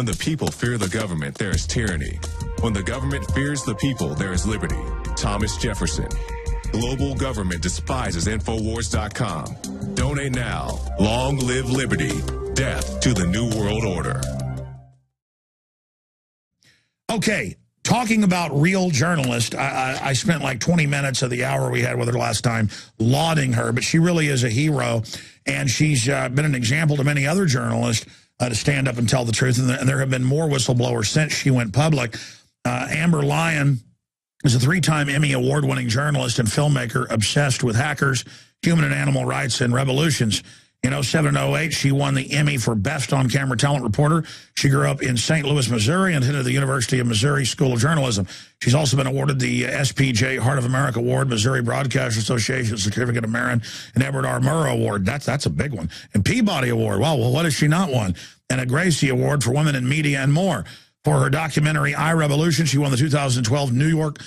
When the people fear the government, there is tyranny. When the government fears the people, there is liberty. Thomas Jefferson. Global government despises Infowars.com. Donate now. Long live liberty. Death to the New World Order. Okay, talking about real journalists, I spent like 20 minutes of the hour we had with her last time lauding her, but she really is a hero, and she's been an example to many other journalists to stand up and tell the truth, and there have been more whistleblowers since she went public. Amber Lyon is a 3-time Emmy Award-winning journalist and filmmaker obsessed with hackers, human and animal rights, and revolutions. In 07 and 08, she won the Emmy for Best On-Camera Talent Reporter. She grew up in St. Louis, Missouri, and attended the University of Missouri School of Journalism. She's also been awarded the SPJ Heart of America Award, Missouri Broadcast Association Certificate of Merit, and Edward R. Murrow Award. That's a big one. And Peabody Award. Wow, well, what has she not won? And a Gracie Award for Women in Media and more. For her documentary, I, Revolution, she won the 2012 New York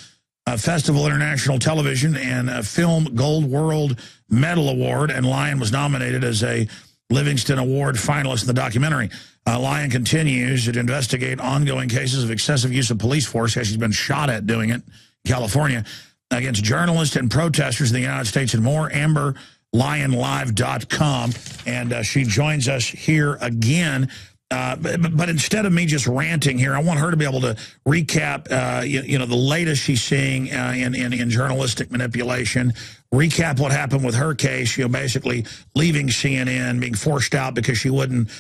Festival International Television and Film Gold World Medal Award, and Lyon was nominated as a Livingston Award finalist in the documentary. Lyon continues to investigate ongoing cases of excessive use of police force, as she's been shot at doing it in California, against journalists and protesters in the United States and more. AmberLyonLive.com, and she joins us here again. But instead of me just ranting here, I want her to be able to recap, the latest she's seeing in journalistic manipulation, recap what happened with her case, basically leaving CNN, being forced out because she wouldn't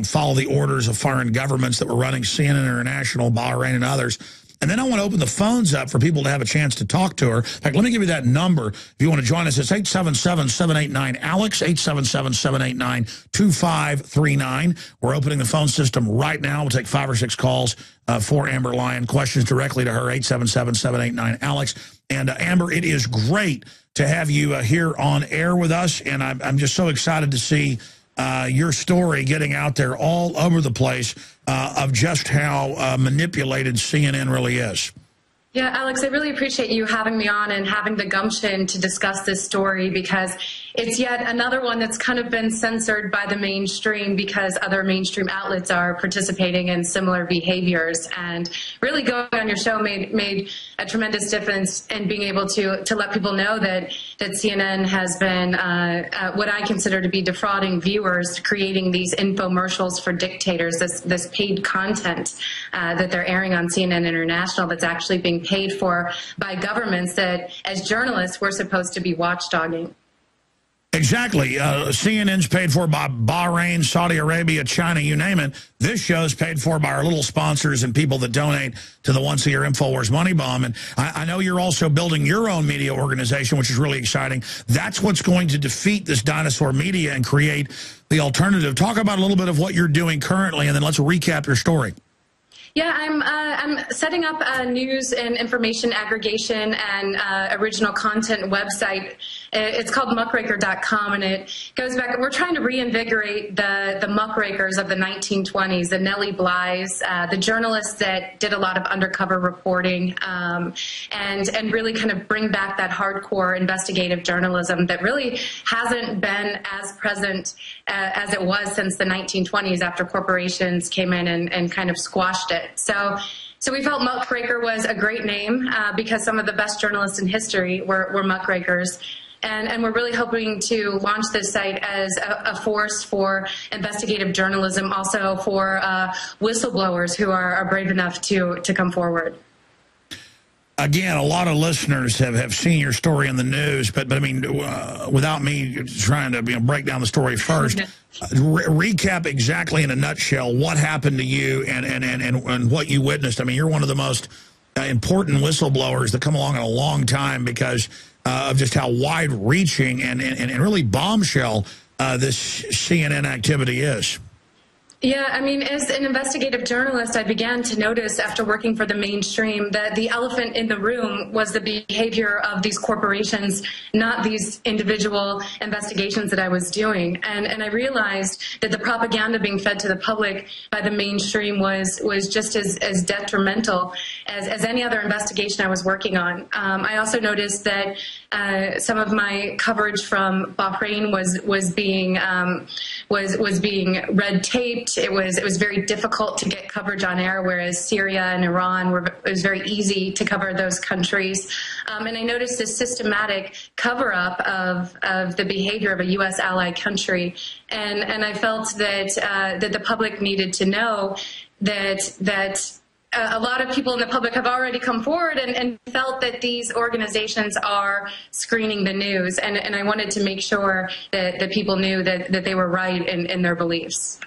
follow the orders of foreign governments that were running CNN International, Bahrain, and others. And then I want to open the phones up for people to have a chance to talk to her. In fact, let me give you that number. If you want to join us, it's 877-789-ALEX, 877-789-2539. We're opening the phone system right now. We'll take 5 or 6 calls for Amber Lyon. Questions directly to her, 877-789-ALEX. And Amber, it is great to have you here on air with us, and I'm just so excited to see your story getting out there all over the place of just how manipulated CNN really is. Yeah, Alex, I really appreciate you having me on and having the gumption to discuss this story, because it's yet another one that's kind of been censored by the mainstream because other mainstream outlets are participating in similar behaviors. And really going on your show made a tremendous difference in being able to let people know that CNN has been what I consider to be defrauding viewers, creating these infomercials for dictators, this paid content that they're airing on CNN International that's actually being paid for by governments that, as journalists, we're supposed to be watchdogging. Exactly. CNN's paid for by Bahrain, Saudi Arabia, China, you name it. This show's paid for by our little sponsors and people that donate to the once-a-year InfoWars Money Bomb. And I know you're also building your own media organization, which is really exciting. That's what's going to defeat this dinosaur media and create the alternative. Talk about a little bit of what you're doing currently, and then let's recap your story. Yeah, I'm setting up a news and information aggregation and original content website. It's called muckraker.com, and it goes back. We're trying to reinvigorate the muckrakers of the 1920s, the Nellie Bly's, the journalists that did a lot of undercover reporting, and really kind of bring back that hardcore investigative journalism that really hasn't been as present as it was since the 1920s after corporations came in and kind of squashed it. So we felt Muckraker was a great name because some of the best journalists in history were muckrakers. And we're really hoping to launch this site as a force for investigative journalism, also for whistleblowers who are brave enough to come forward. Again, a lot of listeners have seen your story in the news, but I mean, without me trying to break down the story first, recap exactly in a nutshell what happened to you and what you witnessed. I mean, you're one of the most important whistleblowers that come along in a long time because of just how wide-reaching and really bombshell this CNN activity is. Yeah, I mean, as an investigative journalist, I began to notice after working for the mainstream that the elephant in the room was the behavior of these corporations, not these individual investigations that I was doing. And I realized that the propaganda being fed to the public by the mainstream was just as detrimental as any other investigation I was working on. I also noticed that some of my coverage from Bahrain was being red tape. night. It was very difficult to get coverage on air, whereas Syria and Iran it was very easy to cover those countries. And I noticed this systematic cover-up of the behavior of a U.S. ally country, and I felt that that the public needed to know that a lot of people in the public have already come forward and felt that these organizations are screening the news. And I wanted to make sure that people knew that they were right in their beliefs.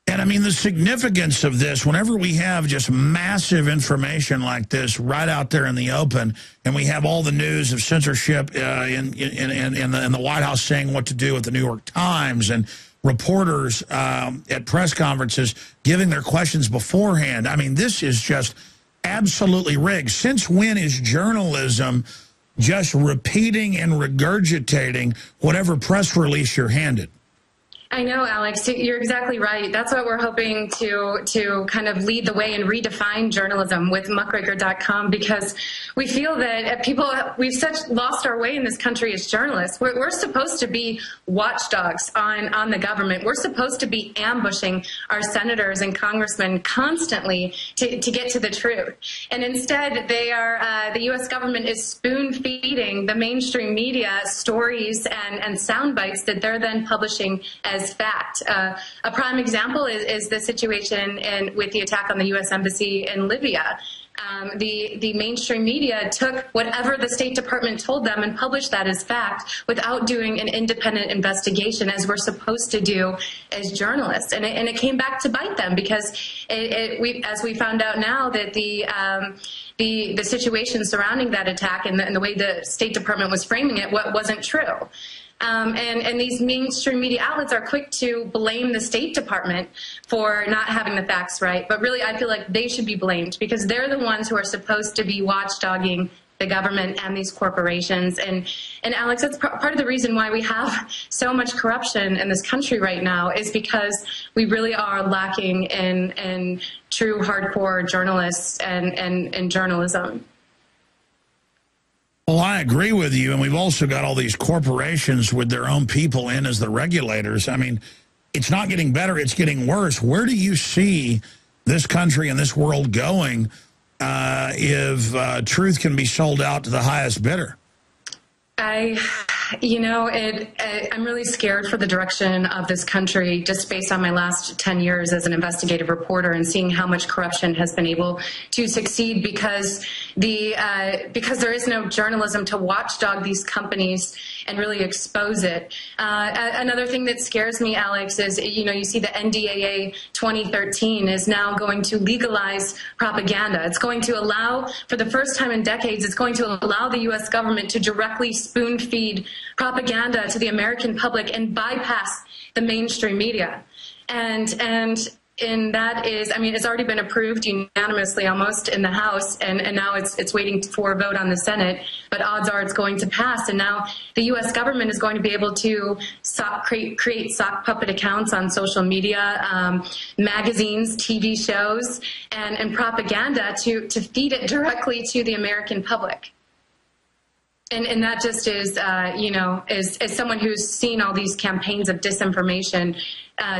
And I mean, the significance of this, whenever we have just massive information like this right out there in the open, and we have all the news of censorship in the White House saying what to do with the New York Times, and reporters at press conferences giving their questions beforehand. I mean, this is just absolutely rigged. Since when is journalism just repeating and regurgitating whatever press release you're handed? I know, Alex, you're exactly right. That's what we're hoping to kind of lead the way and redefine journalism with muckraker.com, because we feel that we've lost our way in this country as journalists. We're supposed to be watchdogs on the government. We're supposed to be ambushing our senators and congressmen constantly to get to the truth. And instead, the U.S. government is spoon-feeding the mainstream media stories and sound bites that they're then publishing as fact. A prime example is the situation with the attack on the U.S. Embassy in Libya. The mainstream media took whatever the State Department told them and published that as fact without doing an independent investigation, as we're supposed to do as journalists. And it came back to bite them, because as we found out now, that the situation surrounding that attack and the way the State Department was framing it wasn't true. And these mainstream media outlets are quick to blame the State Department for not having the facts right. But really, I feel like they should be blamed, because they're the ones who are supposed to be watchdogging the government and these corporations. And Alex, that's part of the reason why we have so much corruption in this country right now, is because we really are lacking in true hardcore journalists and journalism. Well, I agree with you, and we've also got all these corporations with their own people in as the regulators. I mean, it's not getting better, it's getting worse. Where do you see this country and this world going if truth can be sold out to the highest bidder? I'm really scared for the direction of this country, just based on my last 10 years as an investigative reporter and seeing how much corruption has been able to succeed because there is no journalism to watchdog these companies and really expose it. Another thing that scares me, Alex, is, you see the NDAA 2013 is now going to legalize propaganda. It's going to allow, for the first time in decades, it's going to allow the U.S. government to directly spoon-feed propaganda to the American public and bypass the mainstream media. And that is, it's already been approved unanimously almost in the House, and now it's waiting for a vote on the Senate, but odds are it's going to pass. And now the U.S. government is going to be able to create sock puppet accounts on social media, magazines, TV shows, and propaganda to feed it directly to the American public. And that just is, as someone who's seen all these campaigns of disinformation,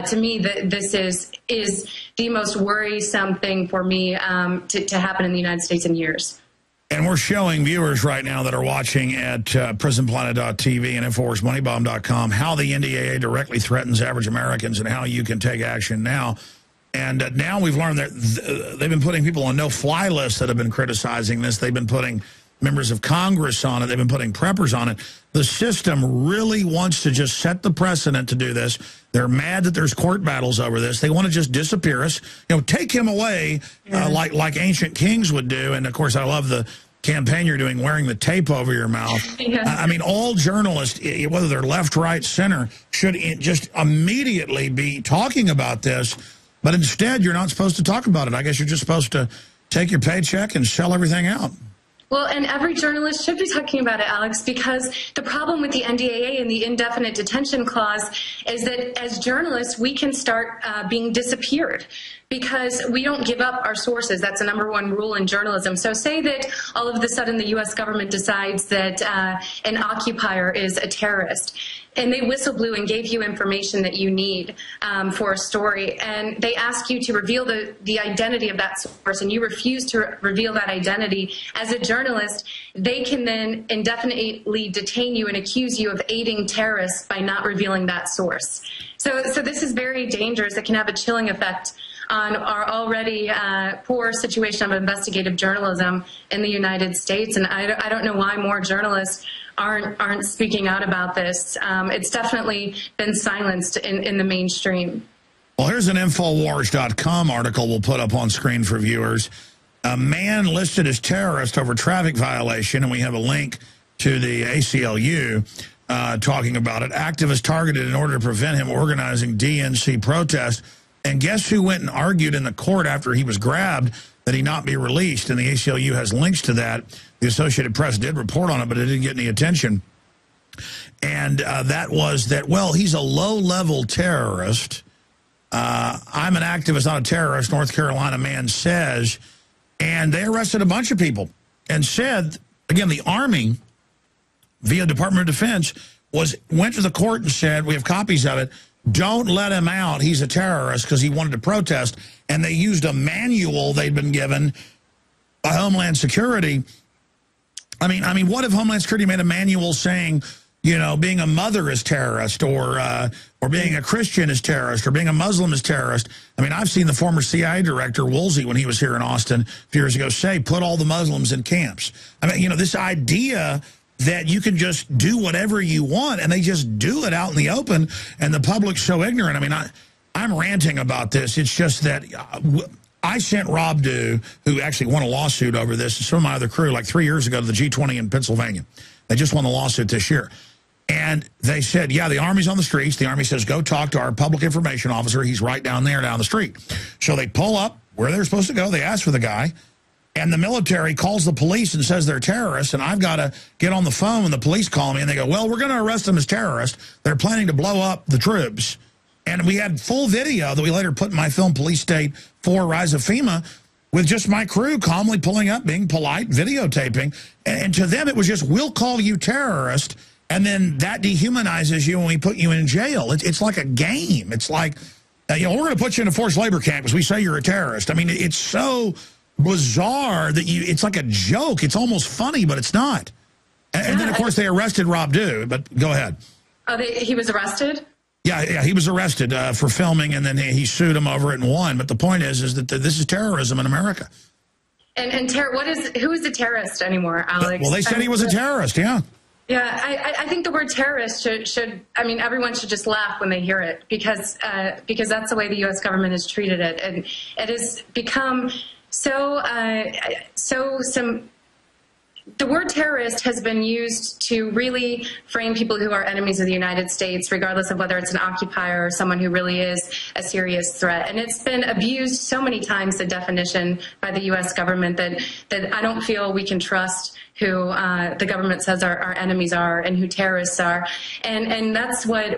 to me, this is the most worrisome thing for me to happen in the United States in years. And we're showing viewers right now that are watching at prisonplanet.tv and InfoWarsMoneyBomb.com how the NDAA directly threatens average Americans and how you can take action now. And now we've learned that they've been putting people on no-fly lists that have been criticizing this. They've been putting members of Congress on it. They've been putting preppers on it. The system really wants to just set the precedent to do this. They're mad that there's court battles over this. They want to just disappear us. Take him away like ancient kings would do. And, of course, I love the campaign you're doing, wearing the tape over your mouth. Yeah. All journalists, whether they're left, right, center, should just immediately be talking about this. But instead, you're not supposed to talk about it. I guess you're just supposed to take your paycheck and sell everything out. Well, and every journalist should be talking about it, Alex, because the problem with the NDAA and the indefinite detention clause is that as journalists, we can start being disappeared. because we don't give up our sources. That's the #1 rule in journalism. So say that all of a sudden the U.S. government decides that an occupier is a terrorist, and they whistleblew and gave you information that you need for a story, and they ask you to reveal the identity of that source, and you refuse to reveal that identity. As a journalist, they can then indefinitely detain you and accuse you of aiding terrorists by not revealing that source. So this is very dangerous. It can have a chilling effect on our already poor situation of investigative journalism in the United States, and I don't know why more journalists aren't speaking out about this. It's definitely been silenced in the mainstream. Well, here's an Infowars.com article we'll put up on screen for viewers. A man listed as terrorist over traffic violation, and we have a link to the ACLU talking about it. Activists targeted in order to prevent him organizing DNC protests. And guess who went and argued in the court after he was grabbed that he not be released? And the ACLU has links to that. The Associated Press did report on it, but it didn't get any attention. And that was that, well, he's a low-level terrorist. I'm an activist, not a terrorist, North Carolina man says. And they arrested a bunch of people and said, again, the Army, via Department of Defense, went to the court and said, we have copies of it, don't let him out, he's a terrorist, because he wanted to protest. And they used a manual they'd been given by Homeland Security. I mean, what if Homeland Security made a manual saying, you know, being a mother is terrorist, or being a Christian is terrorist, or being a Muslim is terrorist? I mean, I've seen the former CIA director, Woolsey, when he was here in Austin a few years ago, say, put all the Muslims in camps. I mean, you know, this idea that you can just do whatever you want, and they just do it out in the open, and the public's so ignorant. I mean, I'm ranting about this. It's just that I sent Rob Dew, who actually won a lawsuit over this, and some of my other crew, like 3 years ago, to the G20 in Pennsylvania. They just won the lawsuit this year. And they said, yeah, the Army's on the streets. The Army says, go talk to our public information officer. He's right down there, down the street. So they pull up where they're supposed to go. They ask for the guy. And the military calls the police and says they're terrorists, and I've got to get on the phone when the police call me, and they go, well, we're going to arrest them as terrorists. They're planning to blow up the troops. And we had full video that we later put in my film, Police State 4, Rise of FEMA, with just my crew calmly pulling up, being polite, videotaping. And to them, it was just, we'll call you terrorist, and then that dehumanizes you when we put you in jail. It's like a game. It's like, you know, we're going to put you in a forced labor camp because we say you're a terrorist. I mean, it's so bizarre that it's like a joke. It's almost funny, but it's not. And then, of course, they arrested Rob Dew. But go ahead. Oh, he was arrested? Yeah, he was arrested for filming, and then he sued him over it and won. But the point is that this is terrorism in America. And who is the terrorist anymore, Alex? Well, they said he was a terrorist, yeah. Yeah, I think the word terrorist should I mean, everyone should just laugh when they hear it, because that's the way the U.S. government has treated it. And it has become the word terrorist has been used to really frame people who are enemies of the United States, regardless of whether it's an occupier or someone who really is a serious threat. And it's been abused so many times, the definition by the U.S. government, that I don't feel we can trust who the government says our enemies are and who terrorists are. And that's what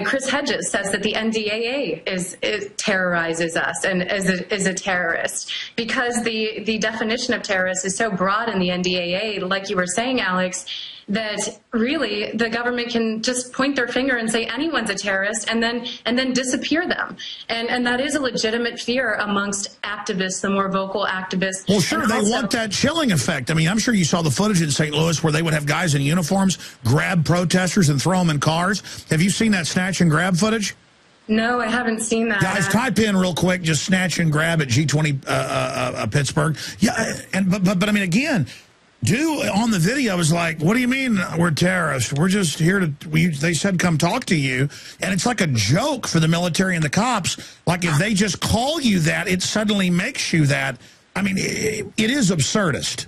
Chris Hedges says, that the NDAA terrorizes us and is a terrorist, because the definition of terrorist is so broad in the NDAA, like you were saying, Alex, that really the government can just point their finger and say anyone's a terrorist and then disappear them. And that is a legitimate fear amongst activists, the more vocal activists. Well, sure, they want that chilling effect. I mean, I'm sure you saw the footage in St. Louis where they would have guys in uniforms grab protesters and throw them in cars. Have you seen that snatch and grab footage? No, I haven't seen that. Guys, type in real quick, just snatch and grab at G20 Pittsburgh. Yeah, but I mean, again, Dew on the video was like, what do you mean we're terrorists? We're just here to, they said come talk to you. And it's like a joke for the military and the cops. Like if they just call you that, it suddenly makes you that. I mean, it is absurdist.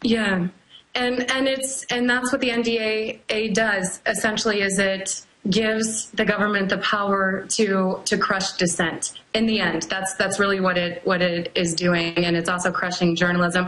Yeah. And that's what the NDAA does, essentially, is it gives the government the power to crush dissent. In the end, that's really what it is doing, and it's also crushing journalism.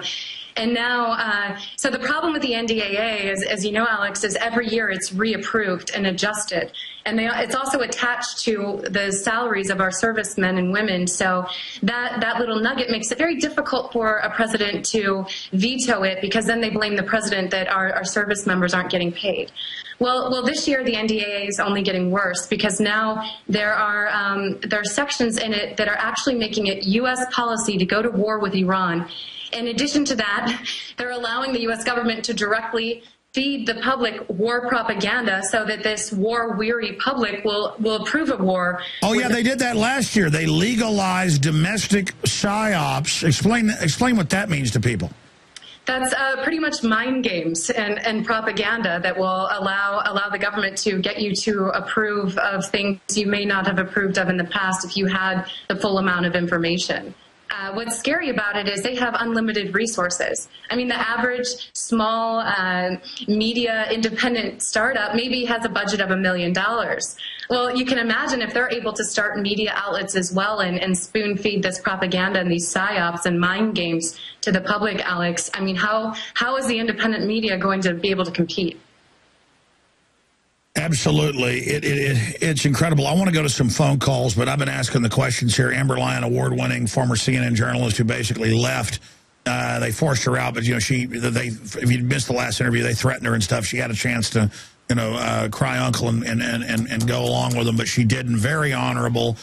And now, so the problem with the NDAA is, as you know, Alex, is every year it's reapproved and adjusted. And it's also attached to the salaries of our servicemen and women. So that little nugget makes it very difficult for a president to veto it, because then they blame the president that our service members aren't getting paid. Well, this year the NDAA is only getting worse, because now there are sections in it that are actually making it U.S. policy to go to war with Iran. In addition to that, they're allowing the U.S. government to directly feed the public war propaganda so that this war-weary public will approve of war. Oh, yeah, they did that last year. They legalized domestic psyops. Explain what that means to people. That's pretty much mind games and propaganda that will allow the government to get you to approve of things you may not have approved of in the past if you had the full amount of information. What's scary about it is they have unlimited resources. I mean, the average small media independent startup maybe has a budget of $1 million. Well, you can imagine if they're able to start media outlets as well and spoon feed this propaganda and these psyops and mind games to the public, Alex. I mean, how is the independent media going to be able to compete? Absolutely. It's incredible. I want to go to some phone calls, but I've been asking the questions here. Amber Lyon, award-winning former CNN journalist who basically left. They forced her out, but, you know, if you missed the last interview, they threatened her and stuff. She had a chance to, you know, cry uncle and go along with them, but she didn't. Very honorable.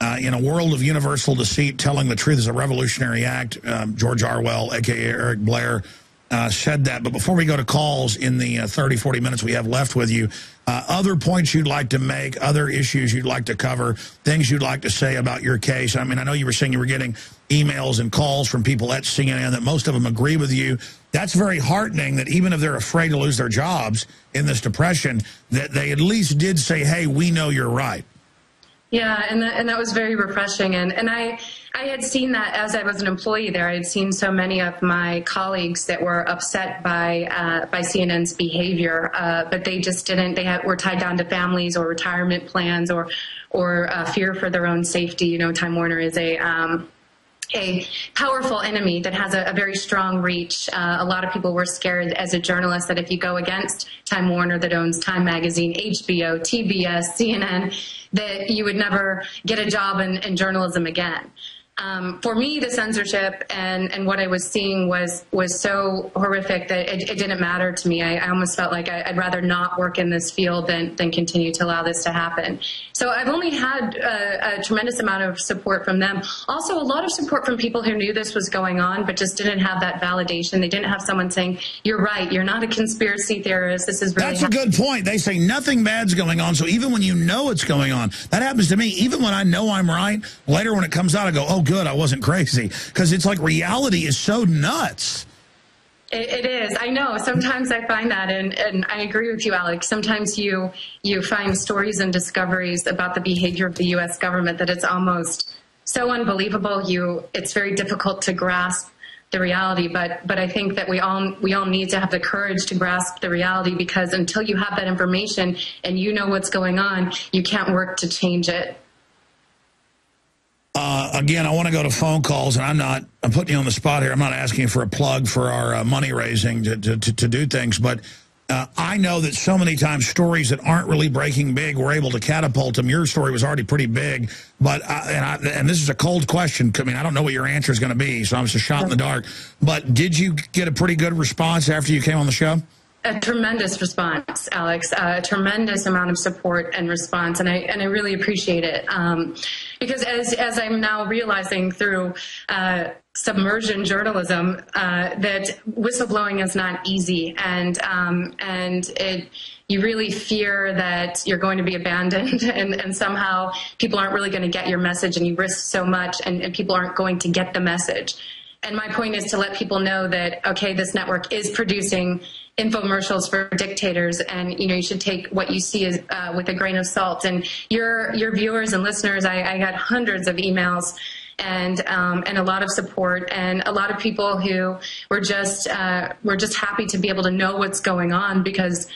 In a world of universal deceit, telling the truth is a revolutionary act. George Orwell, a.k.a. Eric Blair, said that. But before we go to calls in the 30, 40 minutes we have left with you, other points you'd like to make, other issues you'd like to cover, things you'd like to say about your case. I mean, I know you were saying you were getting emails and calls from people at CNN that most of them agree with you. That's very heartening that even if they're afraid to lose their jobs in this depression, that they at least did say, hey, we know you're right. Yeah, and that was very refreshing. And I had seen that as I was an employee there. I had seen so many of my colleagues that were upset by CNN's behavior, but they just didn't. They were tied down to families or retirement plans or fear for their own safety. You know, Time Warner is a powerful enemy that has a very strong reach. A lot of people were scared as a journalist that if you go against Time Warner that owns Time Magazine, HBO, TBS, CNN, that you would never get a job in journalism again. For me, the censorship and what I was seeing was so horrific that it didn't matter to me. I almost felt like I'd rather not work in this field than continue to allow this to happen. So I've only had a tremendous amount of support from them. Also, a lot of support from people who knew this was going on but just didn't have that validation. They didn't have someone saying, you're right, you're not a conspiracy theorist, this is really... That's a good point. They say nothing bad's going on, so even when you know it's going on, that happens to me. Even when I know I'm right, later when it comes out, I go, oh, good, I wasn't crazy, because it's like reality is so nuts. It is. I know. Sometimes I find that, and I agree with you, Alex. Sometimes you find stories and discoveries about the behavior of the U.S. government that it's almost so unbelievable. It's very difficult to grasp the reality, but I think that we all need to have the courage to grasp the reality, because until you have that information and you know what's going on, you can't work to change it. Again, I want to go to phone calls, and I'm putting you on the spot here. I'm not asking you for a plug for our money raising to do things, but I know that so many times stories that aren't really breaking big, we're able to catapult them. Your story was already pretty big, but and this is a cold question. I mean, I don't know what your answer is going to be, so I'm just a shot in the dark. But did you get a pretty good response after you came on the show? A tremendous response, Alex. A tremendous amount of support and response, and I really appreciate it. Because as I'm now realizing through submersion journalism, that whistleblowing is not easy, and you really fear that you're going to be abandoned, and somehow people aren't really going to get your message, and you risk so much, and people aren't going to get the message. And my point is to let people know that, okay, this network is producing infomercials for dictators, and you should take what you see as, with a grain of salt. And your viewers and listeners, I got hundreds of emails and a lot of support, and a lot of people who were just happy to be able to know what's going on, because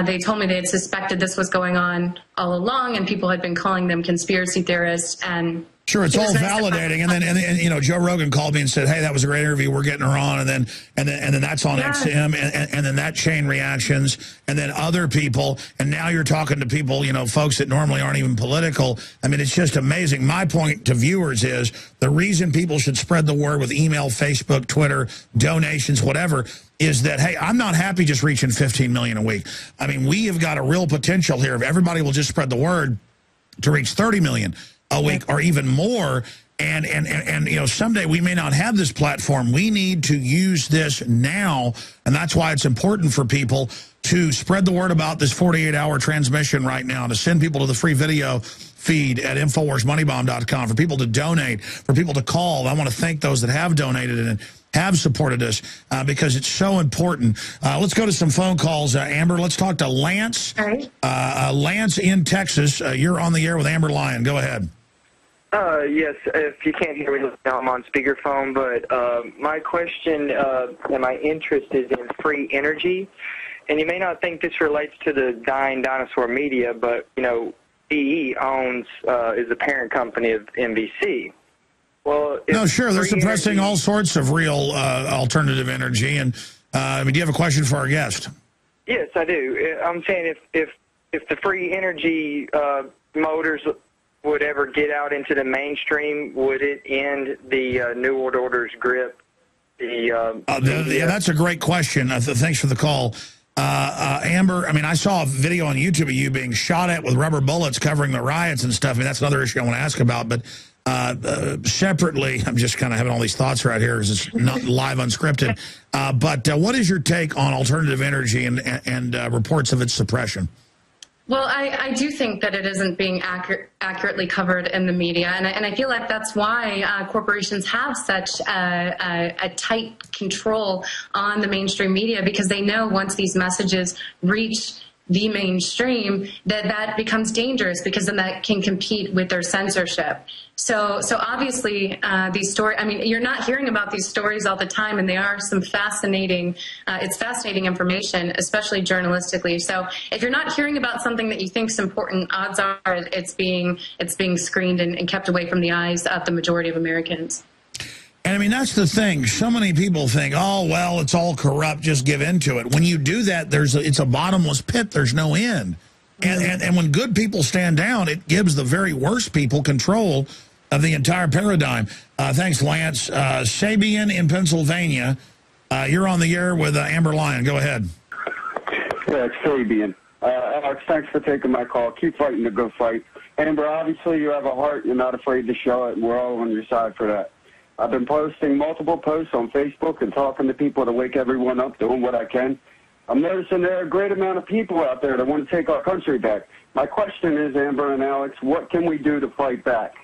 they told me they had suspected this was going on all along, and people had been calling them conspiracy theorists, and Sure, it's all validating, and then you know, Joe Rogan called me and said, "Hey, that was a great interview. We're getting her on," and then that's on XM, and then that chain reactions, and then other people, and now you're talking to people, you know, folks that normally aren't even political. I mean, it's just amazing. My point to viewers is the reason people should spread the word with email, Facebook, Twitter, donations, whatever, is that, hey, I'm not happy just reaching 15 million a week. I mean, we have got a real potential here. If everybody will just spread the word to reach 30 million a week or even more, and you know, someday we may not have this platform. We need to use this now, and that's why it's important for people to spread the word about this 48-hour transmission right now, to send people to the free video feed at InfoWarsMoneyBomb.com, for people to donate, for people to call. I want to thank those that have donated and have supported us because it's so important. Let's go to some phone calls. Amber, let's talk to Lance. All right. Lance in Texas. You're on the air with Amber Lyon. Go ahead. Yes, if you can't hear me, I'm on speakerphone, but my question and my interest is in free energy. And you may not think this relates to the dying dinosaur media, but, you know, EE owns, is the parent company of NBC. Well, no, sure. They're suppressing all sorts of real alternative energy. And do you have a question for our guest? Yes, I do. I'm saying if the free energy motors would ever get out into the mainstream, would it end the New World Order's grip? Yeah, that's a great question. Thanks for the call. Amber, I mean, I saw a video on YouTube of you being shot at with rubber bullets covering the riots and stuff. I mean, that's another issue I want to ask about. But separately, I'm just kind of having all these thoughts right here because it's not live unscripted. But what is your take on alternative energy and reports of its suppression? Well, I do think that it isn't being accurately covered in the media, and I feel like that's why corporations have such a tight control on the mainstream media, because they know once these messages reach the mainstream that becomes dangerous, because then that can compete with their censorship. So obviously these stories, I mean, you're not hearing about these stories all the time, and they are some fascinating, it's fascinating information, especially journalistically. So if you're not hearing about something that you think is important, odds are it's being screened and kept away from the eyes of the majority of Americans. And I mean, that's the thing. So many people think, oh, well, it's all corrupt, just give in to it. When you do that, it's a bottomless pit. There's no end. And when good people stand down, it gives the very worst people control of the entire paradigm. Thanks, Lance. Sabian in Pennsylvania, you're on the air with Amber Lyon. Go ahead. Yeah, it's Sabian. Alex, thanks for taking my call. Keep fighting the good fight. Amber, obviously you have a heart. You're not afraid to show it, and we're all on your side for that. I've been posting multiple posts on Facebook and talking to people to wake everyone up, doing what I can. I'm noticing there are a great amount of people out there that want to take our country back. My question is, Amber and Alex, what can we do to fight back?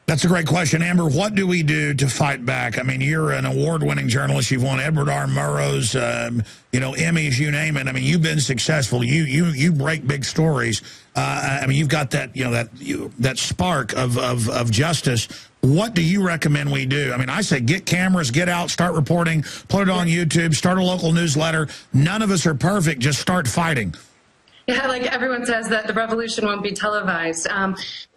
That's a great question. Amber, what do we do to fight back? I mean, you're an award-winning journalist. You've won Edward R. Murrow's, Emmys, you name it. I mean, you've been successful. You break big stories. I mean, you've got that, that spark of justice. What do you recommend we do? I mean, I say get cameras, get out, start reporting, put it on YouTube, start a local newsletter. None of us are perfect. Just start fighting. Yeah, like everyone says that the revolution won't be televised.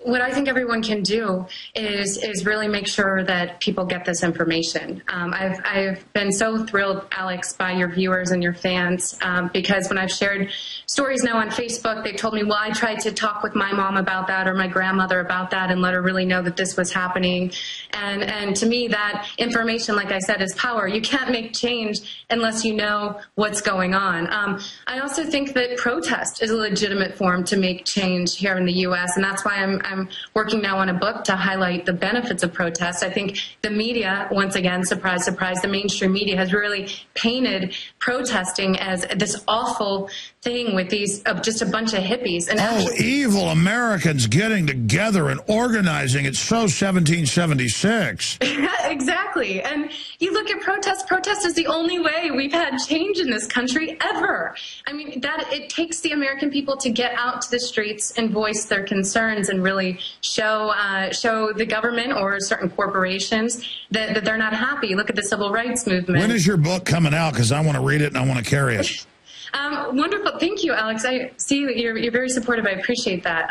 What I think everyone can do is really make sure that people get this information. I've been so thrilled, Alex, by your viewers and your fans, because when I've shared stories now on Facebook, they've told me, well, I tried to talk with my mom about that or my grandmother about that and let her really know that this was happening. And to me, that information, like I said, is power. You can't make change unless you know what's going on. I also think that protest is a legitimate form to make change here in the U.S., and that's why I'm working now on a book to highlight the benefits of protest. I think the media, once again, surprise, surprise, the mainstream media has really painted protesting as this awful thing with these just a bunch of hippies. And evil Americans getting together and organizing. It's so 1776. Exactly. And you look at protest. Protest is the only way we've had change in this country ever. I mean, that it takes the American people to get out to the streets and voice their concerns and really show the government or certain corporations that they're not happy. Look at the civil rights movement. When is your book coming out? Because I want to read it and I want to carry it. Wonderful. Thank you, Alex. I see that you're very supportive. I appreciate that.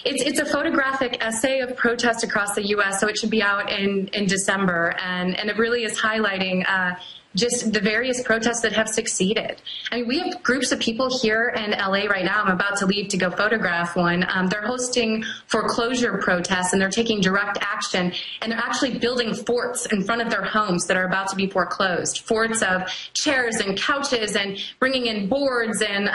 It's a photographic essay of protests across the U.S., so it should be out in December. And it really is highlighting just the various protests that have succeeded. I mean, we have groups of people here in LA right now. I'm about to leave to go photograph one. They're hosting foreclosure protests, and they're taking direct action, and they're actually building forts in front of their homes that are about to be foreclosed. Forts of chairs and couches, and bringing in boards, and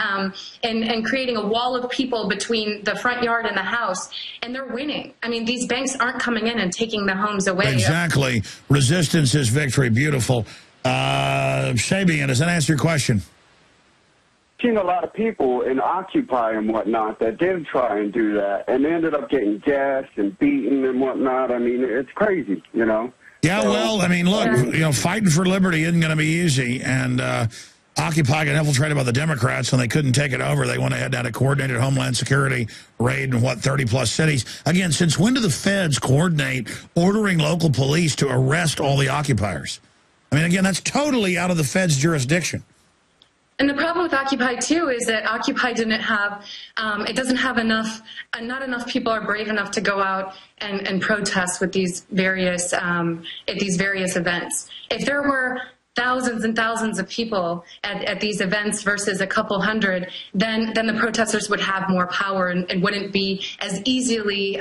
creating a wall of people between the front yard and the house. And they're winning. I mean, these banks aren't coming in and taking the homes away. Exactly. Resistance is victory. Beautiful. Sabian, does that answer your question? I've seen a lot of people in Occupy and whatnot that did try and do that, and they ended up getting gassed and beaten and whatnot. I mean, it's crazy, you know? Yeah, well, I mean, look, you know, fighting for liberty isn't going to be easy, and Occupy got infiltrated by the Democrats, and they couldn't take it over. They went ahead and had a coordinated Homeland Security raid in, 30-plus cities. Again, since when do the feds coordinate ordering local police to arrest all the occupiers? I mean, again, that's totally out of the Fed's jurisdiction. And the problem with Occupy, too, is that Occupy didn't have, it doesn't have enough, not enough people are brave enough to go out and protest with these various, at these various events. If there were thousands and thousands of people at these events versus a couple hundred, then the protesters would have more power and wouldn't be as easily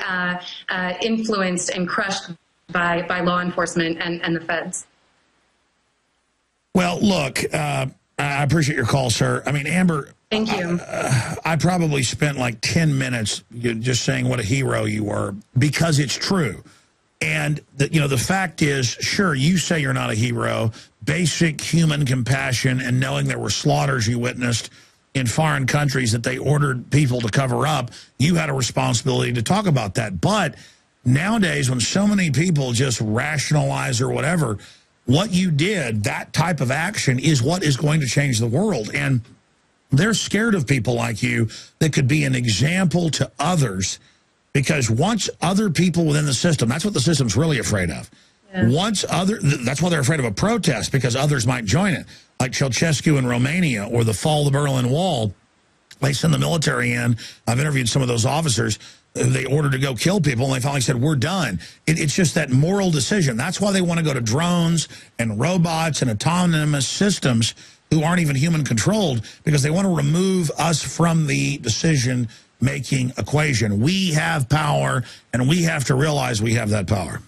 influenced and crushed by law enforcement and the feds. Well, look, I appreciate your call, sir. I mean, Amber, thank you. I probably spent like 10 minutes just saying what a hero you were, because it's true. And, the fact is, sure, you say you're not a hero. Basic human compassion and knowing there were slaughters you witnessed in foreign countries that they ordered people to cover up, you had a responsibility to talk about that. But nowadays, when so many people just rationalize or whatever, what you did, that type of action, is what is going to change the world. And they're scared of people like you that could be an example to others, because once other people within the system, that's what the system's really afraid of. Yeah. That's why they're afraid of a protest, because others might join it, like Ceausescu in Romania or the fall of the Berlin Wall. They send the military in. I've interviewed some of those officers. They ordered to go kill people, and they finally said, we're done. It's just that moral decision. That's why they want to go to drones and robots and autonomous systems who aren't even human-controlled, because they want to remove us from the decision-making equation. We have power, and we have to realize we have that power.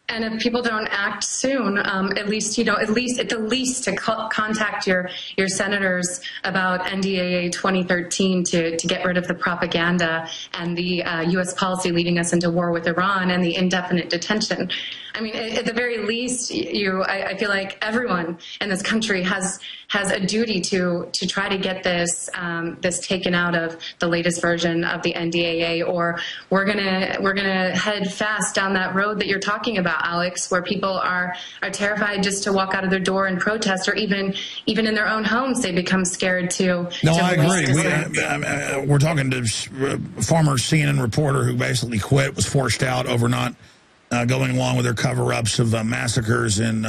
And if people don't act soon, at least at the least to contact your senators about NDAA 2013 to get rid of the propaganda and the U.S. policy leading us into war with Iran and the indefinite detention. I mean, at the very least, I feel like everyone in this country has a duty to try to get this taken out of the latest version of the NDAA, or we're gonna head fast down that road that you're talking about, Alex, where people are terrified just to walk out of their door and protest, or even in their own homes they become scared to. No, I agree. We're talking to a former CNN reporter who basically quit, was forced out over not going along with their cover-ups of massacres in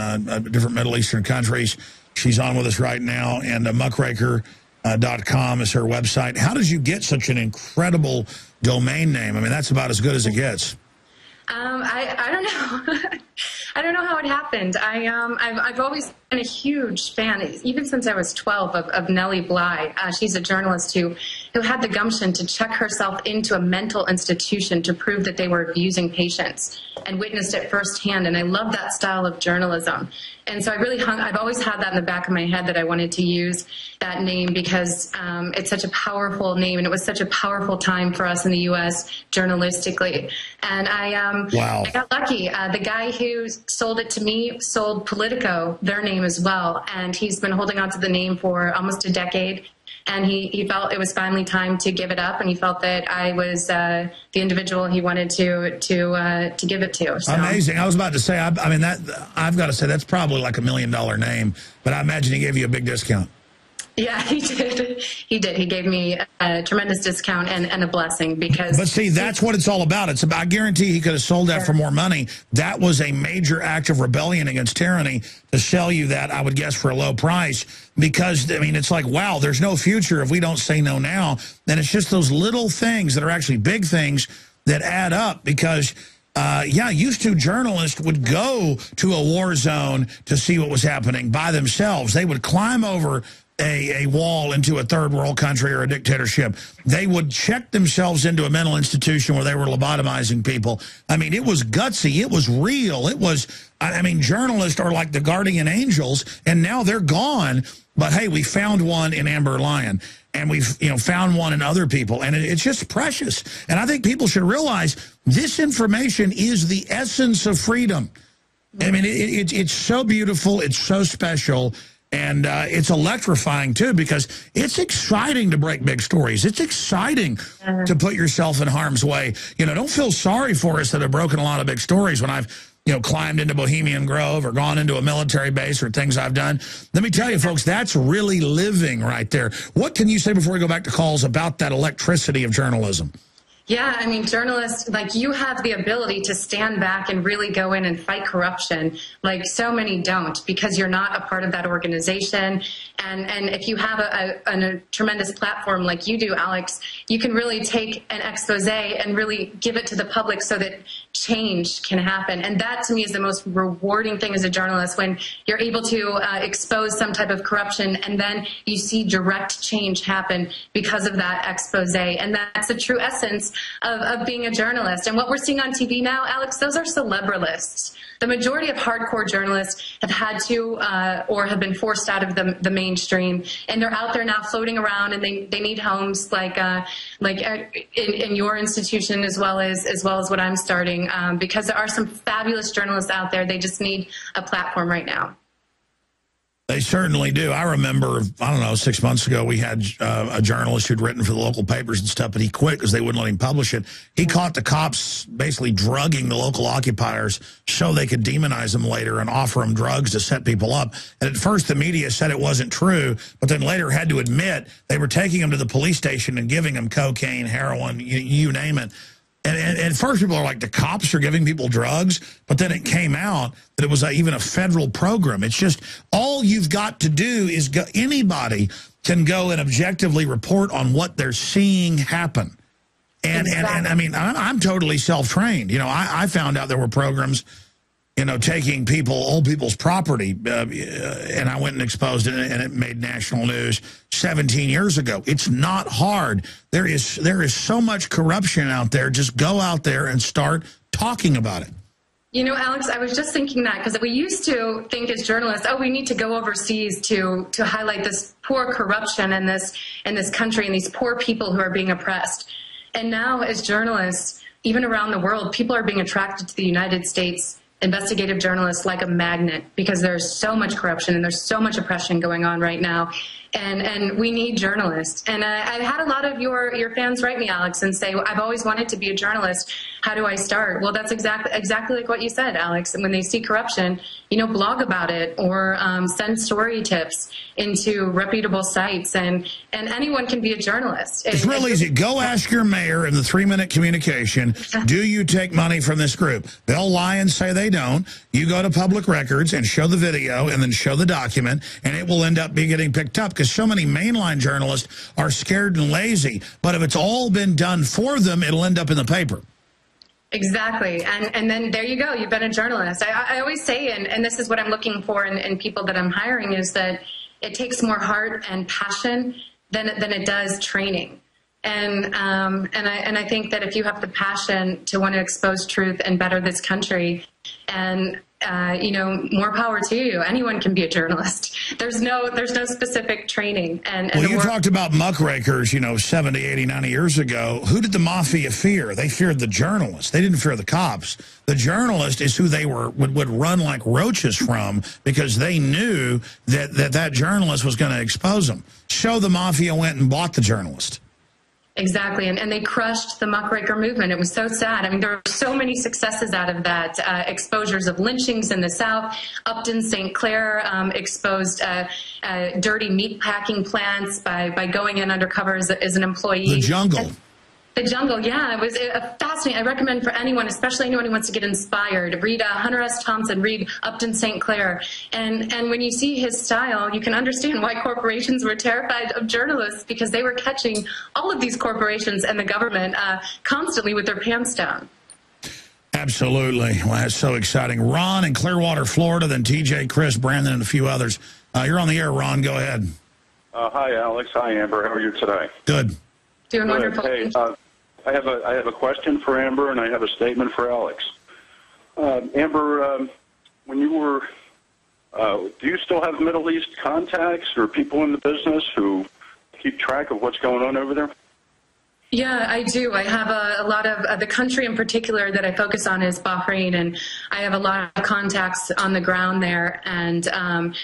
different Middle Eastern countries. She's on with us right now, and muckraker.com is her website. How did you get such an incredible domain name? I mean, that's about as good as it gets. I don't know. I don't know how it happened. I've always been a huge fan, even since I was 12, of Nellie Bly. She's a journalist who had the gumption to check herself into a mental institution to prove that they were abusing patients, and witnessed it firsthand. And I love that style of journalism. And so I've always had that in the back of my head, that I wanted to use that name because it's such a powerful name, and it was such a powerful time for us in the U.S. journalistically. And I got lucky. The guy who sold it to me sold Politico their name as well, and he's been holding on to the name for almost a decade. And he felt it was finally time to give it up, and he felt that I was the individual he wanted to give it to. So. Amazing. I was about to say, I mean, I've got to say, that's probably like $1 million name, but I imagine he gave you a big discount. Yeah, he did. He did. He gave me a tremendous discount and a blessing because... But see, that's what it's all about. It's about, I guarantee he could have sold that for more money. That was a major act of rebellion against tyranny to sell you that, I would guess, for a low price. Because, I mean, it's like, wow, there's no future if we don't say no now. And it's just those little things that are actually big things that add up because... yeah, used to journalists would go to a war zone to see what was happening by themselves. They would climb over a wall into a third world country or a dictatorship. They would check themselves into a mental institution where they were lobotomizing people. I mean, it was gutsy. It was real. It was, I mean, journalists are like the guardian angels, and now they're gone. But, hey, we found one in Amber Lyon, and we've found one in other people, and it's just precious. And I think people should realize this information is the essence of freedom. I mean, it's so beautiful. It's so special. And it's electrifying, too, because it's exciting to break big stories. It's exciting to put yourself in harm's way. Don't feel sorry for us that have broken a lot of big stories when I've, climbed into Bohemian Grove or gone into a military base or things I've done. Let me tell you, folks, that's really living right there. What can you say before we go back to calls about that electricity of journalism? Yeah, I mean, journalists, like, you have the ability to stand back and really go in and fight corruption, like so many don't, because you're not a part of that organization. And if you have a tremendous platform like you do, Alex, you can really take an expose and really give it to the public so that change can happen. And that, to me, is the most rewarding thing as a journalist, when you're able to expose some type of corruption and then you see direct change happen because of that expose. And that's the true essence of being a journalist. And what we're seeing on TV now, Alex, those are celebrilists. The majority of hardcore journalists have had to or have been forced out of the mainstream, and they're out there now floating around, and they need homes like in your institution as well as what I'm starting, because there are some fabulous journalists out there. They just need a platform right now. They certainly do. I remember, I don't know, 6 months ago, we had a journalist who'd written for the local papers and stuff, but he quit because they wouldn't let him publish it. He caught the cops basically drugging the local occupiers so they could demonize them later and offer them drugs to set people up. And at first, the media said it wasn't true, but then later had to admit they were taking them to the police station and giving them cocaine, heroin, you name it. And at first, people are like, the cops are giving people drugs, but then it came out that it was even a federal program. It's just, all you've got to do is anybody can go and objectively report on what they're seeing happen. And I mean, I'm totally self-trained. I found out there were programs, taking old people's property, and I went and exposed it, and it made national news 17 years ago. It's not hard. There is so much corruption out there. Just go out there and start talking about it. Alex, I was just thinking that, because we used to think as journalists, we need to go overseas to highlight this poor corruption in this country and these poor people who are being oppressed. And now, as journalists, even around the world, people are being attracted to the United States investigative journalists like a magnet, because there's so much corruption and there's so much oppression going on right now. And we need journalists. And I've had a lot of your fans write me, Alex, and say, I've always wanted to be a journalist. How do I start? Well, that's exactly like what you said, Alex. And when they see corruption, blog about it, or send story tips into reputable sites. And anyone can be a journalist. It's real easy. Go ask your mayor in the 3-minute communication, do you take money from this group? They'll lie and say they don't. You go to public records and show the video and then show the document, and it will end up getting picked up, because so many mainline journalists are scared and lazy. But if it's all been done for them, it'll end up in the paper. Exactly. And then there you go. You've been a journalist. I always say, and this is what I'm looking for in people that I'm hiring, is that it takes more heart and passion than it does training. And I think that if you have the passion to want to expose truth and better this country, and more power to you. Anyone can be a journalist. There's no specific training. Well, you talked about muckrakers, 70, 80, 90 years ago. Who did the mafia fear? They feared the journalists. They didn't fear the cops. The journalist is who they would run like roaches from, because they knew that journalist was going to expose them. So the mafia went and bought the journalist. Exactly, and they crushed the muckraker movement. It was so sad. I mean, there were so many successes out of that. Exposures of lynchings in the South. Upton St. Clair exposed dirty meat packing plants by going in undercover as an employee. The jungle. The jungle, yeah, it was fascinating. I recommend for anyone, especially anyone who wants to get inspired, read Hunter S. Thompson, read Upton St. Clair. And when you see his style, you can understand why corporations were terrified of journalists, because they were catching all of these corporations and the government constantly with their pants down. Absolutely. Well, that's so exciting. Ron in Clearwater, Florida, then TJ, Chris, Brandon, and a few others. You're on the air, Ron. Go ahead. Hi, Alex. Hi, Amber. How are you today? Good. Doing wonderful. Hey, I have a question for Amber, and I have a statement for Alex. Amber, when you were, do you still have Middle East contacts or people in the business who keep track of what's going on over there? Yeah, I do. I have a lot of the country in particular that I focus on is Bahrain, and I have a lot of contacts on the ground there, and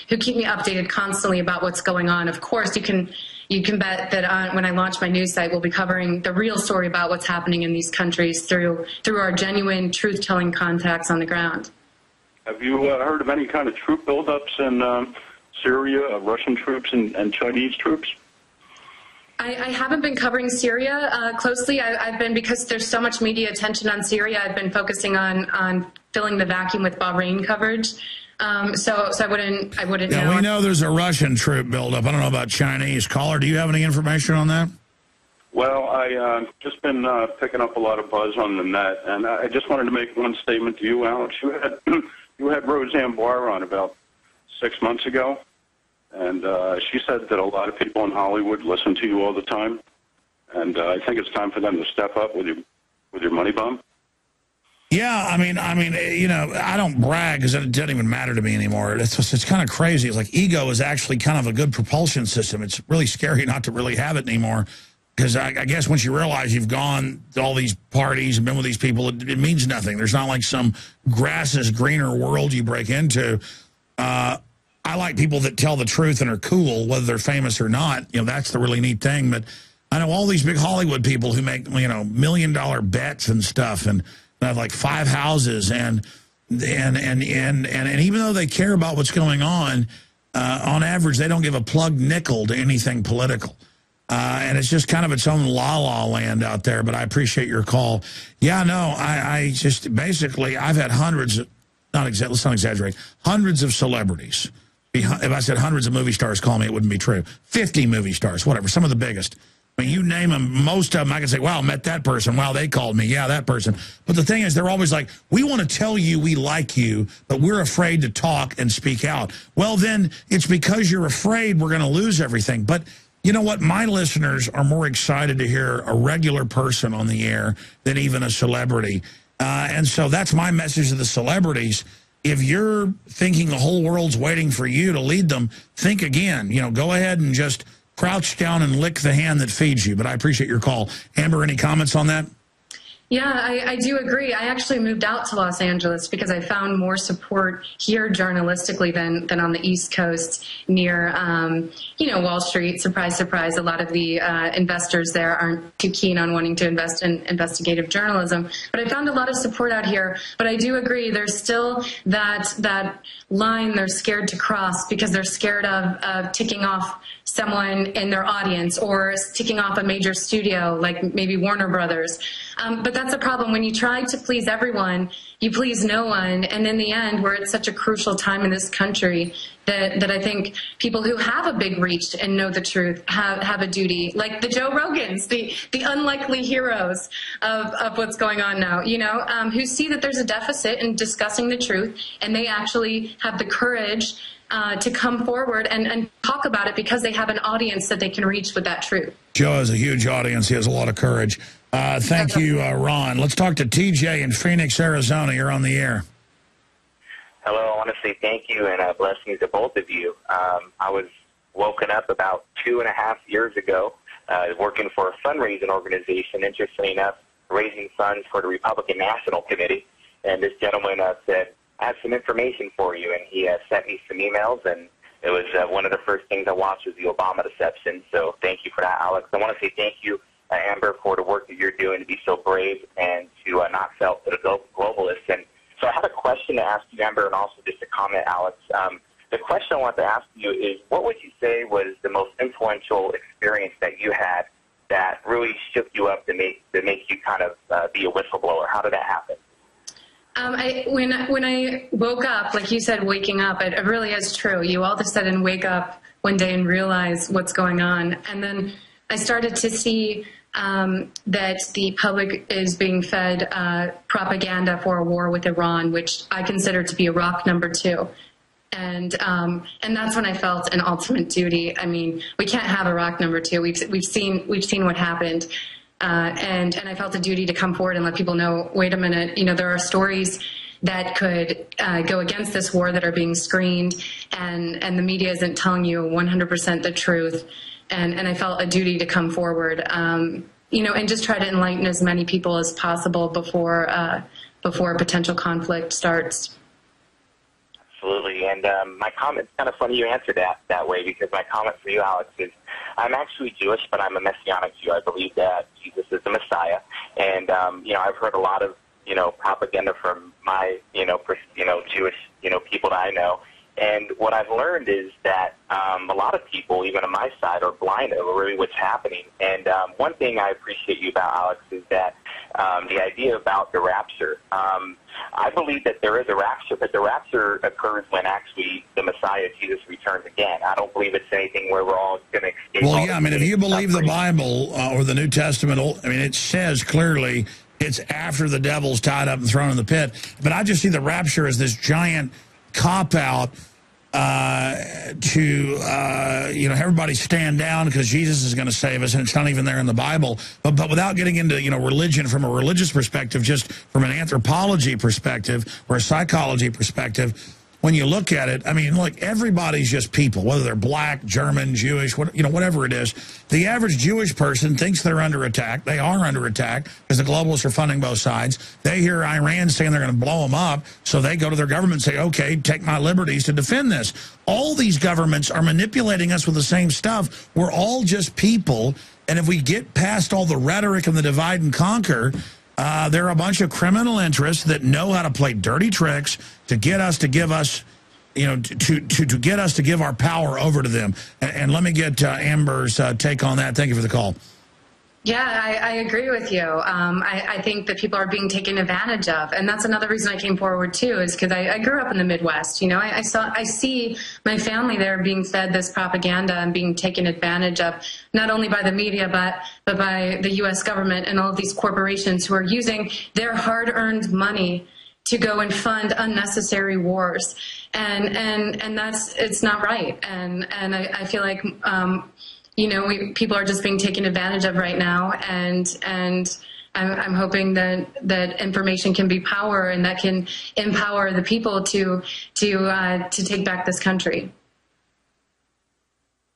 who keep me updated constantly about what's going on. Of course, you can bet that when I launch my news site, we'll be covering the real story about what's happening in these countries through our genuine, truth-telling contacts on the ground. Have you heard of any kind of troop buildups in Syria, Russian troops and Chinese troops? I haven't been covering Syria closely. I've been, because there's so much media attention on Syria, I've been focusing on filling the vacuum with Bahrain coverage. So I wouldn't know. Yeah, we know there's a Russian troop buildup. I don't know about Chinese. Caller, do you have any information on that? Well, I just been picking up a lot of buzz on the net, and I just wanted to make one statement to you, Alex. You had Roseanne Barr on about 6 months ago, and she said that a lot of people in Hollywood listen to you all the time, and I think it's time for them to step up with your money bomb. Yeah, I mean, you know, I don't brag because it doesn't even matter to me anymore. It's kind of crazy. It's like ego is actually kind of a good propulsion system. It's really scary not to really have it anymore, because I guess once you realize you've gone to all these parties and been with these people, it means nothing. There's not like some grass is greener world you break into. I like people that tell the truth and are cool, whether they're famous or not. You know, that's the really neat thing. But I know all these big Hollywood people who make, you know, $1 million bets and stuff, and have like 5 houses, and even though they care about what's going on average, they don't give a plug nickel to anything political. And it's just kind of its own la-la land out there, but I appreciate your call. Yeah, no, I just, basically, I've had hundreds, let's not exaggerate, hundreds of celebrities. If I said hundreds of movie stars call me, it wouldn't be true. 50 movie stars, whatever, some of the biggest. I mean, you name them, most of them, I can say, wow, met that person. Wow, they called me. Yeah, that person. But the thing is, they're always like, we want to tell you we like you, but we're afraid to talk and speak out. Well, then it's because you're afraid we're going to lose everything. But you know what? My listeners are more excited to hear a regular person on the air than even a celebrity. And so that's my message to the celebrities. If you're thinking the whole world's waiting for you to lead them, think again. You know, go ahead and just crouch down and lick the hand that feeds you. But I appreciate your call. Amber, any comments on that? Yeah, I do agree. I actually moved out to Los Angeles because I found more support here journalistically than on the East Coast near, you know, Wall Street. Surprise, surprise. A lot of the investors there aren't too keen on wanting to invest in investigative journalism. But I found a lot of support out here. But I do agree there's still that line they're scared to cross because they're scared of ticking off someone in their audience or ticking off a major studio like maybe Warner Brothers. But that's a problem. When you try to please everyone, you please no one. And in the end, we're at such a crucial time in this country that I think people who have a big reach and know the truth have a duty, like the Joe Rogans, the unlikely heroes of what's going on now, you know, who see that there's a deficit in discussing the truth, and they actually have the courage to come forward and talk about it because they have an audience that they can reach with that truth. Joe has a huge audience. He has a lot of courage. Thank you, Ron. Let's talk to TJ in Phoenix, Arizona. You're on the air. Hello. I want to say thank you and blessings to both of you. I was woken up about 2.5 years ago working for a fundraising organization, interestingly enough, raising funds for the Republican National Committee. And this gentleman said, I have some information for you. And he sent me some emails, and it was one of the first things I watched was the Obama deception. So thank you for that, Alex. I want to say thank you, Amber, member and also just a comment, Alex. The question I want to ask you is, what would you say was the most influential experience that you had that really shook you up to make you kind of be a whistleblower? How did that happen? When I woke up, like you said, waking up, it really is true. You all of a sudden wake up one day and realize what's going on. And then I started to see that the public is being fed propaganda for a war with Iran, which I consider to be Iraq #2. And that's when I felt an ultimate duty. I mean, we can't have Iraq #2. We've seen what happened. And I felt a duty to come forward and let people know, wait a minute, there are stories that could go against this war that are being screened, and the media isn't telling you 100% the truth. And I felt a duty to come forward, and just try to enlighten as many people as possible before a potential conflict starts. Absolutely. And my comment's kind of funny you answered that way, because my comment for you, Alex, is I'm actually Jewish, but I'm a Messianic Jew. I believe that Jesus is the Messiah. And, I've heard a lot of, propaganda from my, Jewish, people that I know. And what I've learned is that a lot of people, even on my side, are blind to really what's happening. And one thing I appreciate you about, Alex, is that the idea about the rapture. I believe that there is a rapture, but the rapture occurs when actually the Messiah, Jesus, returns again. I don't believe it's anything where we're all going to escape. Well, yeah, I mean, if you believe the Bible or the New Testament, it says clearly it's after the devil's tied up and thrown in the pit. But I just see the rapture as this giant cop-out to everybody stand down because Jesus is going to save us, and it's not even there in the Bible. But without getting into religion from a religious perspective, just from an anthropology perspective or a psychology perspective, when you look at it, I mean, look, everybody's just people, whether they're black, German, Jewish, whatever it is. The average Jewish person thinks they're under attack. They are under attack because the globalists are funding both sides. They hear Iran saying they're going to blow them up, so they go to their government and say, okay, take my liberties to defend this. All these governments are manipulating us with the same stuff. We're all just people, and if we get past all the rhetoric and the divide and conquer, there are a bunch of criminal interests that know how to play dirty tricks to get us to give us, to get us to give our power over to them. And let me get Amber's take on that. Thank you for the call. Yeah, I agree with you. I think that people are being taken advantage of, and that's another reason I came forward too. Is because I grew up in the Midwest. I see my family there being fed this propaganda and being taken advantage of, not only by the media but by the U.S. government and all of these corporations who are using their hard-earned money to go and fund unnecessary wars, and it's not right. And I feel like people are just being taken advantage of right now, and I'm hoping that information can be power, and that can empower the people to take back this country.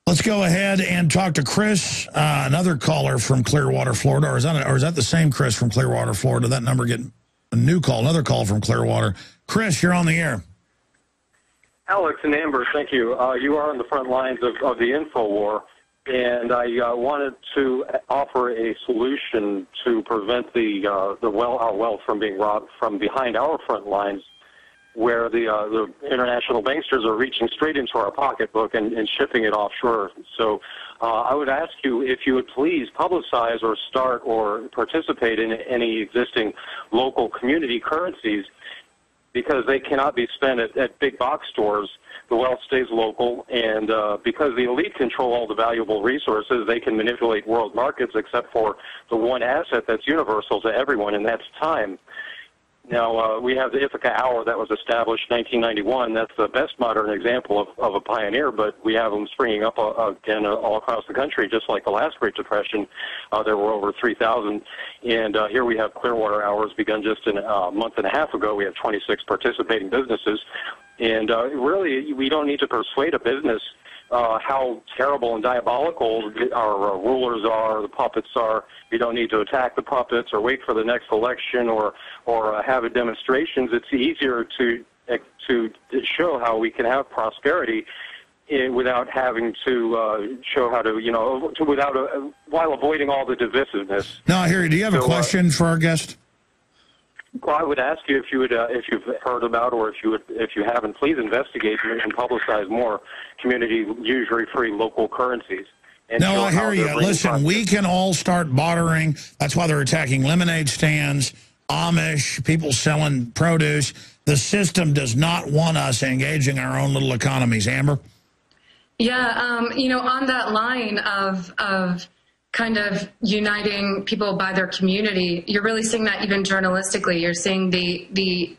Let's go ahead and talk to Chris, another caller from Clearwater, Florida. Or is that the same Chris from Clearwater, Florida? That number get a new call, another call from Clearwater. Chris, you're on the air. Alex and Amber, thank you. You are on the front lines of the info war. And I wanted to offer a solution to prevent our wealth from being robbed from behind our front lines, where the international banksters are reaching straight into our pocketbook and shipping it offshore. So I would ask you if you would please publicize or start or participate in any existing local community currencies, because they cannot be spent at big box stores. The wealth stays local, and because the elite control all the valuable resources, they can manipulate world markets except for the one asset that's universal to everyone, and that's time. Now, we have the Ithaca Hour that was established in 1991. That's the best modern example of a pioneer, but we have them springing up again all across the country, just like the last Great Depression. There were over 3,000, and here we have Clearwater Hours begun just a month and a half ago. We have 26 participating businesses, and really, we don't need to persuade a business how terrible and diabolical our rulers are, the puppets are. You don't need to attack the puppets or wait for the next election or have demonstrations. It's easier to show how we can have prosperity without having to show how to, while avoiding all the divisiveness. No, I hear you. Do you have a question for our guest? Well, I would ask you if you've heard about, or if you haven't, please investigate and publicize more community usury-free local currencies. And no, I hear you. Listen, we can all start bartering. That's why they're attacking lemonade stands, Amish, people selling produce. The system does not want us engaging our own little economies. Amber? Yeah, you know, on that line of kind of uniting people by their community, you're really seeing that even journalistically. You're seeing the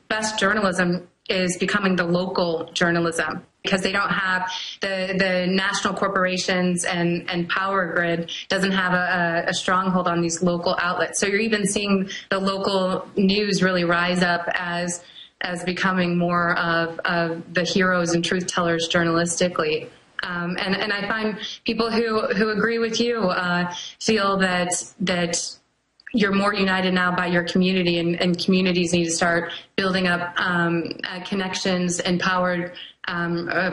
best journalism is becoming the local journalism, because they don't have the national corporations and power grid doesn't have a stronghold on these local outlets. So you're even seeing the local news really rise up as becoming more of the heroes and truth tellers journalistically. And I find people who agree with you feel that you're more united now by your community, and communities need to start building up connections and power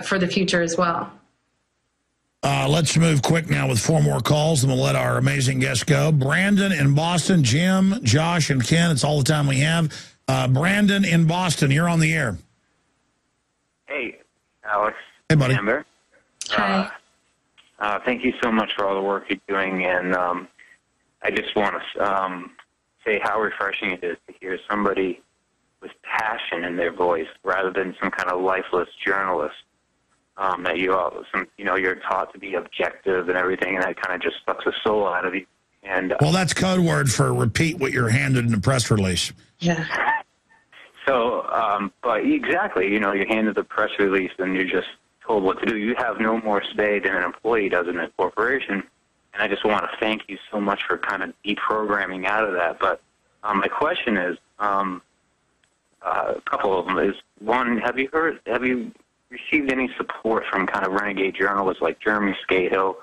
for the future as well. Let's move quick now with 4 more calls, and we'll let our amazing guests go. Brandon in Boston, Jim, Josh, and Ken. It's all the time we have. Brandon in Boston, you're on the air. Hey, Alex. Hey, buddy. Amber. Hi. Thank you so much for all the work you're doing, and I just want to say how refreshing it is to hear somebody with passion in their voice rather than some kind of lifeless journalist that you're taught to be objective and everything, and that kind of just sucks the soul out of you. And well, that's code word for repeat what you're handed in a press release. Yeah. So, but exactly, you're handed the press release and you're just told what to do. You have no more say than an employee does in a corporation. And I just want to thank you so much for kind of deprogramming out of that. But my question is, a couple of them is, one, have you received any support from kind of renegade journalists like Jeremy Scahill,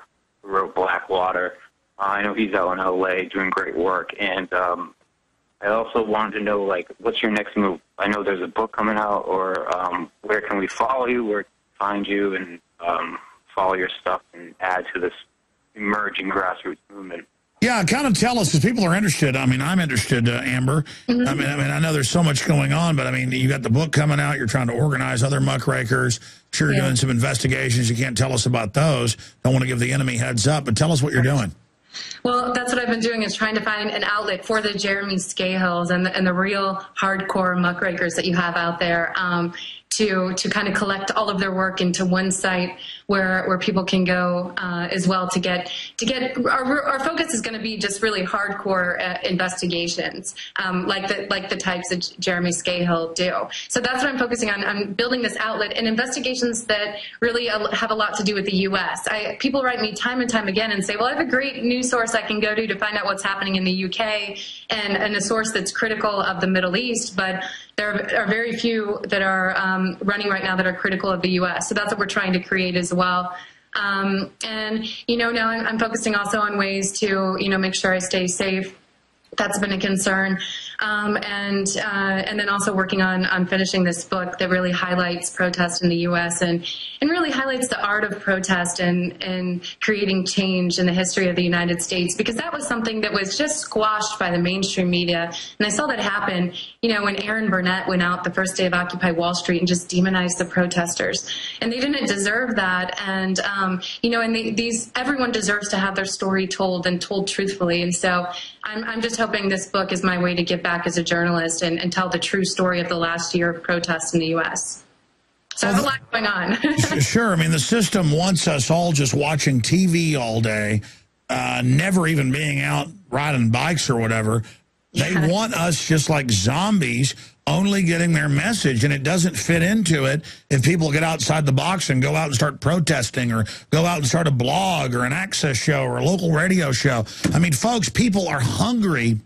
who wrote Blackwater? I know he's out in L.A. doing great work. And I also wanted to know, like, what's your next move? I know there's a book coming out, or where can we follow you, where can we find you, and follow your stuff and add to this emerging grassroots movement? Yeah, kind of tell us, because people are interested. I mean, I'm interested, Amber. Mm-hmm. I mean, I know there's so much going on, but I mean, you got the book coming out. You're trying to organize other muckrakers. Sure, you're doing some investigations. You can't tell us about those. Don't want to give the enemy heads up, but tell us what you're doing. Well, that's what I've been doing, is trying to find an outlet for the Jeremy Scahills and the real hardcore muckrakers that you have out there, to kind of collect all of their work into one site where people can go as well to get our focus is going to be just really hardcore investigations, like the types that Jeremy Scahill do. So that's what I'm focusing on. I'm building this outlet and investigations that really have a lot to do with the U.S. People write me time and time again and say, well, I have a great news source I can go to find out what's happening in the U.K. and a source that's critical of the Middle East, but there are very few that are running right now that are critical of the U.S. So that's what we're trying to create as well. And, now I'm focusing also on ways to, make sure I stay safe. That's been a concern. And then also working on finishing this book that really highlights protest in the U.S. and really highlights the art of protest and creating change in the history of the United States, because that was something that was just squashed by the mainstream media. And I saw that happen, when Aaron Burnett went out the first day of Occupy Wall Street and just demonized the protesters. And they didn't deserve that. And, everyone deserves to have their story told and told truthfully. And so I'm just hoping this book is my way to give back as a journalist and tell the true story of the last year of protests in the U.S. So there's a lot going on. Sure. I mean, the system wants us all just watching TV all day, never even being out riding bikes or whatever. They want us just like zombies, only getting their message, and it doesn't fit into it if people get outside the box and go out and start protesting or go out and start a blog or an access show or a local radio show. I mean, folks, people are hungry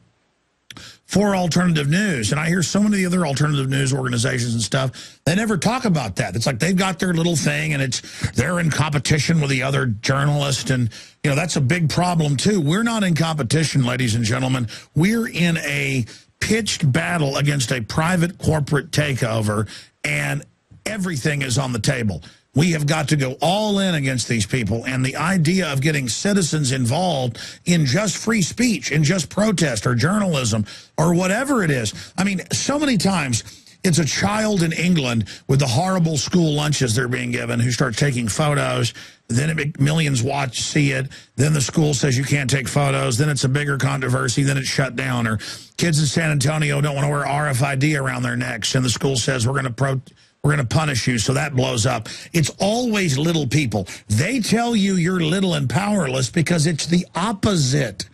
for alternative news. And I hear so many of the other alternative news organizations and stuff, they never talk about that. It's like they've got their little thing and they're in competition with the other journalists. And, that's a big problem too. We're not in competition, ladies and gentlemen. We're in a pitched battle against a private corporate takeover, and everything is on the table. We have got to go all in against these people. And the idea of getting citizens involved in just free speech, in just protest or journalism or whatever it is. I mean, so many times it's a child in England with the horrible school lunches they're being given who start taking photos. Then millions see it. Then the school says you can't take photos. Then it's a bigger controversy. Then it's shut down. Or kids in San Antonio don't want to wear RFID around their necks. And the school says we're going to punish you, so that blows up. It's always little people. They tell you you're little and powerless because it's the opposite.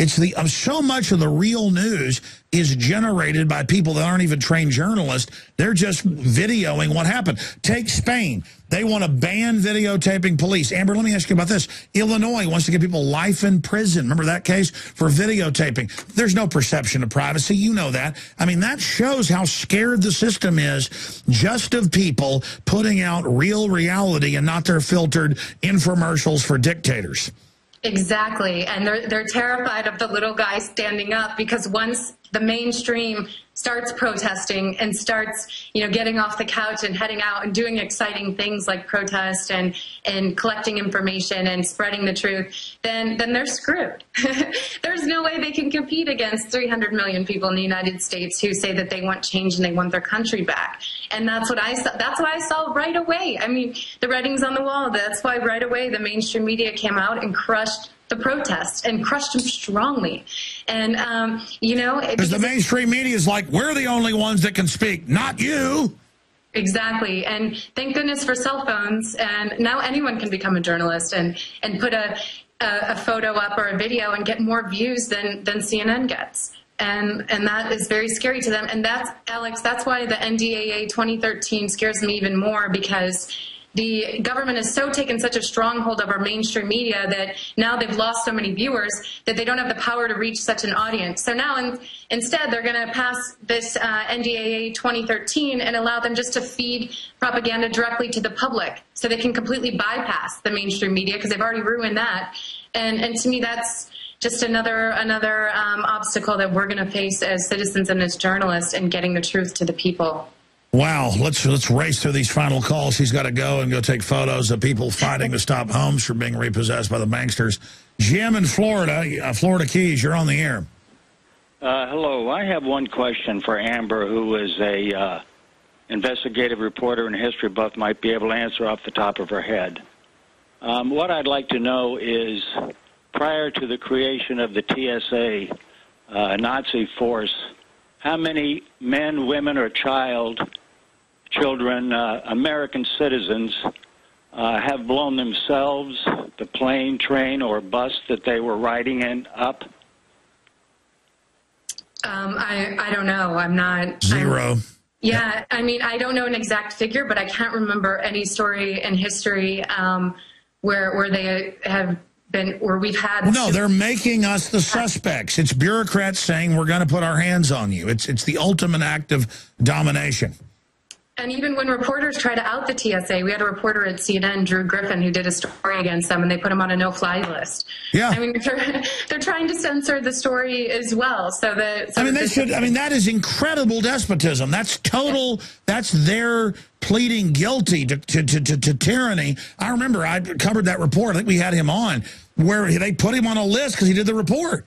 It's so much of the real news is generated by people that aren't even trained journalists. They're just videoing what happened. Take Spain. They want to ban videotaping police. Amber, let me ask you about this. Illinois wants to give people life in prison. Remember that case for videotaping? There's no perception of privacy. You know that. I mean, that shows how scared the system is just of people putting out real reality and not their filtered infomercials for dictators. Exactly, and they're terrified of the little guy standing up, because once the mainstream starts protesting and starts, getting off the couch and heading out and doing exciting things like protest and collecting information and spreading the truth, then they're screwed. There's no way they can compete against 300 million people in the United States who say that they want change and they want their country back. And that's what I saw. That's why I saw right away. I mean, the writing's on the wall. That's why right away the mainstream media came out and crushed the protests and crushed them strongly. And, because the mainstream media is like, we're the only ones that can speak, not you. Exactly. And thank goodness for cell phones. And now anyone can become a journalist and put a photo up or a video and get more views than CNN gets. And that is very scary to them. And that's, Alex, that's why the NDAA 2013 scares me even more, because the government has taken such a stronghold of our mainstream media that now they've lost so many viewers that they don't have the power to reach such an audience. So now instead they're going to pass this NDAA 2013 and allow them just to feed propaganda directly to the public, so they can completely bypass the mainstream media because they've already ruined that. And to me, that's just another obstacle that we're going to face as citizens and as journalists in getting the truth to the people. Wow, let's race through these final calls. He's got to go take photos of people fighting to stop homes from being repossessed by the banksters. Jim in Florida, Florida Keys, you're on the air. Hello, I have one question for Amber, who is a investigative reporter and history buff, might be able to answer off the top of her head. What I'd like to know is, prior to the creation of the TSA Nazi force, how many men, women, or children, American citizens, have blown themselves, the plane, train, or bus that they were riding in up? I don't know. I'm not. Zero. Yeah, I mean, I don't know an exact figure, but I can't remember any story in history where they have been, or we've had. No, they're making us the suspects. It's bureaucrats saying we're going to put our hands on you. It's the ultimate act of domination. And even when reporters try to out the TSA, we had a reporter at CNN, Drew Griffin, who did a story against them, and they put him on a no-fly list. Yeah, I mean, they're trying to censor the story as well. So that that is incredible despotism. That's total. That's their pleading guilty to tyranny. I remember I covered that report. I think we had him on, where they put him on a list because he did the report.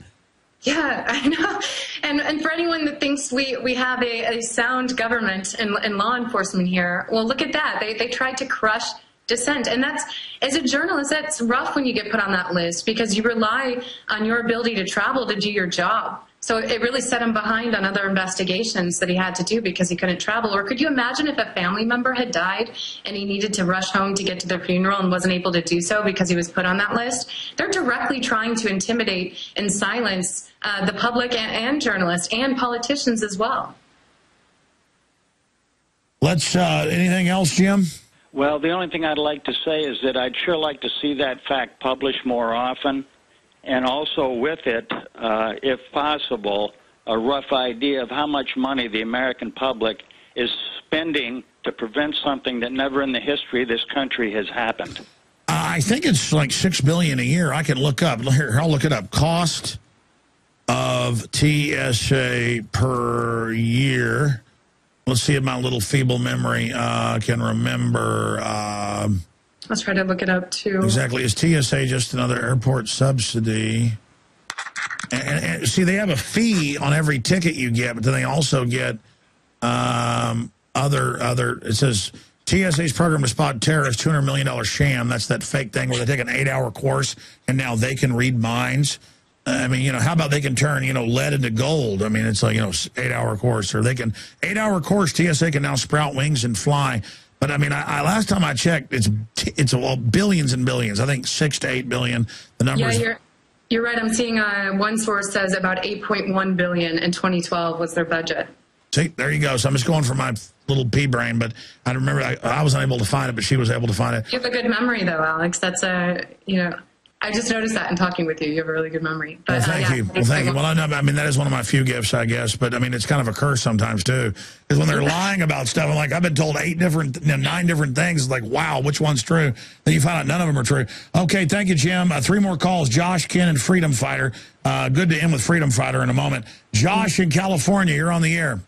Yeah, I know. And for anyone that thinks we have a sound government and law enforcement here, well, look at that. They tried to crush dissent. And that's, as a journalist, that's rough when you get put on that list, because you rely on your ability to travel to do your job. So it really set him behind on other investigations that he had to do because he couldn't travel. Or could you imagine if a family member had died and he needed to rush home to get to their funeral and wasn't able to do so because he was put on that list? They're directly trying to intimidate and silence the public and journalists and politicians as well. Anything else, Jim? Well, the only thing I'd like to say is that I'd sure like to see that fact published more often. And also with it, if possible, a rough idea of how much money the American public is spending to prevent something that never in the history of this country has happened. I think it's like $6 billion a year. I can look up. Here, I'll look it up. Cost of TSA per year. Let's see if my little feeble memory can remember. Let's try to look it up, too. Exactly. Is TSA just another airport subsidy? And see, they have a fee on every ticket you get, but then they also get other. It says TSA's program to spot terrorists, $200 million sham. That's that fake thing where they take an 8-hour course and now they can read minds. I mean, how about they can turn, lead into gold? I mean, it's like, 8-hour course, or they can 8-hour course. TSA can now sprout wings and fly. But I mean, I last time I checked, it's all billions and billions. I think 6 to 8 billion. The numbers. Yeah, you're right. I'm seeing one source says about 8.1 billion in 2012 was their budget. See, there you go. So I'm just going for my little pea brain, but I remember I was unable to find it, but she was able to find it. You have a good memory, though, Alex. That's I just noticed that in talking with you. You have a really good memory. But, well, thank you. Well, thank you. Well, I mean, that is one of my few gifts, I guess. But, I mean, it's kind of a curse sometimes, too. Because when they're lying about stuff, I'm like, I've been told 9 different things. It's like, wow, which one's true? Then you find out none of them are true. Okay, thank you, Jim. 3 more calls. Josh, Ken, and Freedom Fighter. Good to end with Freedom Fighter in a moment. Josh in California, you're on the air.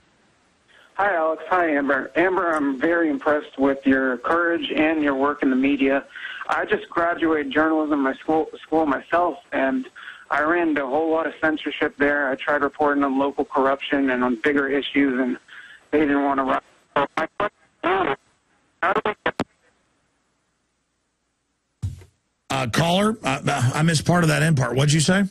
Hi, Alex. Hi, Amber. Amber, I'm very impressed with your courage and your work in the media. I just graduated journalism in my school myself, and I ran into a whole lot of censorship there. I tried reporting on local corruption and on bigger issues, and they didn't want to run. Caller, I missed part of that end part. What'd you say?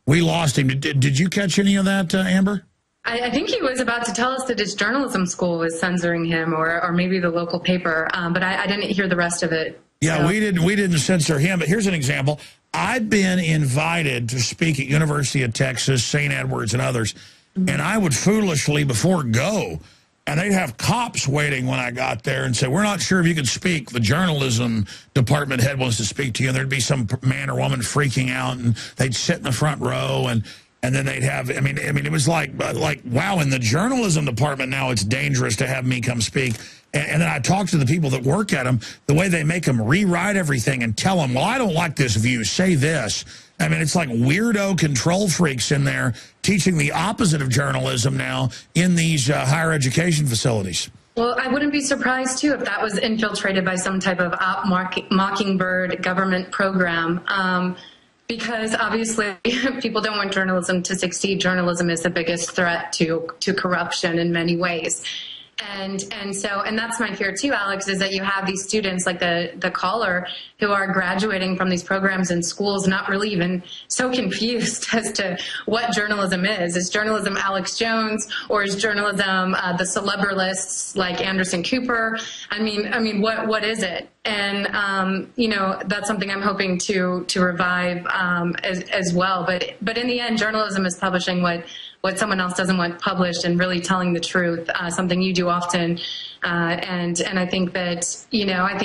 We lost him. Did you catch any of that, Amber? I think he was about to tell us that his journalism school was censoring him, or maybe the local paper, but I didn't hear the rest of it. Yeah, so. we didn't censor him, but here's an example. I've been invited to speak at University of Texas, St. Edwards, and others, and I would foolishly before go, and they'd have cops waiting when I got there and say, we're not sure if you can speak. The journalism department head wants to speak to you, and there'd be some man or woman freaking out, and they'd sit in the front row, and then they'd have, I mean, it was like, wow, in the journalism department now it's dangerous to have me come speak. And then I talked to the people that work at them, the way they make them rewrite everything and tell them, well, I don't like this view, say this. I mean, it's like weirdo control freaks in there teaching the opposite of journalism now in these higher education facilities. Well, I wouldn't be surprised, too, if that was infiltrated by some type of mockingbird government program. Because obviously people don't want journalism to succeed. Journalism is the biggest threat to corruption in many ways. And that's my fear too, Alex, is that you have these students like the caller who are graduating from these programs in schools not really even so confused as to what journalism is. Is journalism Alex Jones, or is journalism the celebrists like Anderson Cooper? I mean, what is it? And that's something I'm hoping to revive as well. But in the end, journalism is publishing what someone else doesn't want published and really telling the truth, something you do often. And I think that, I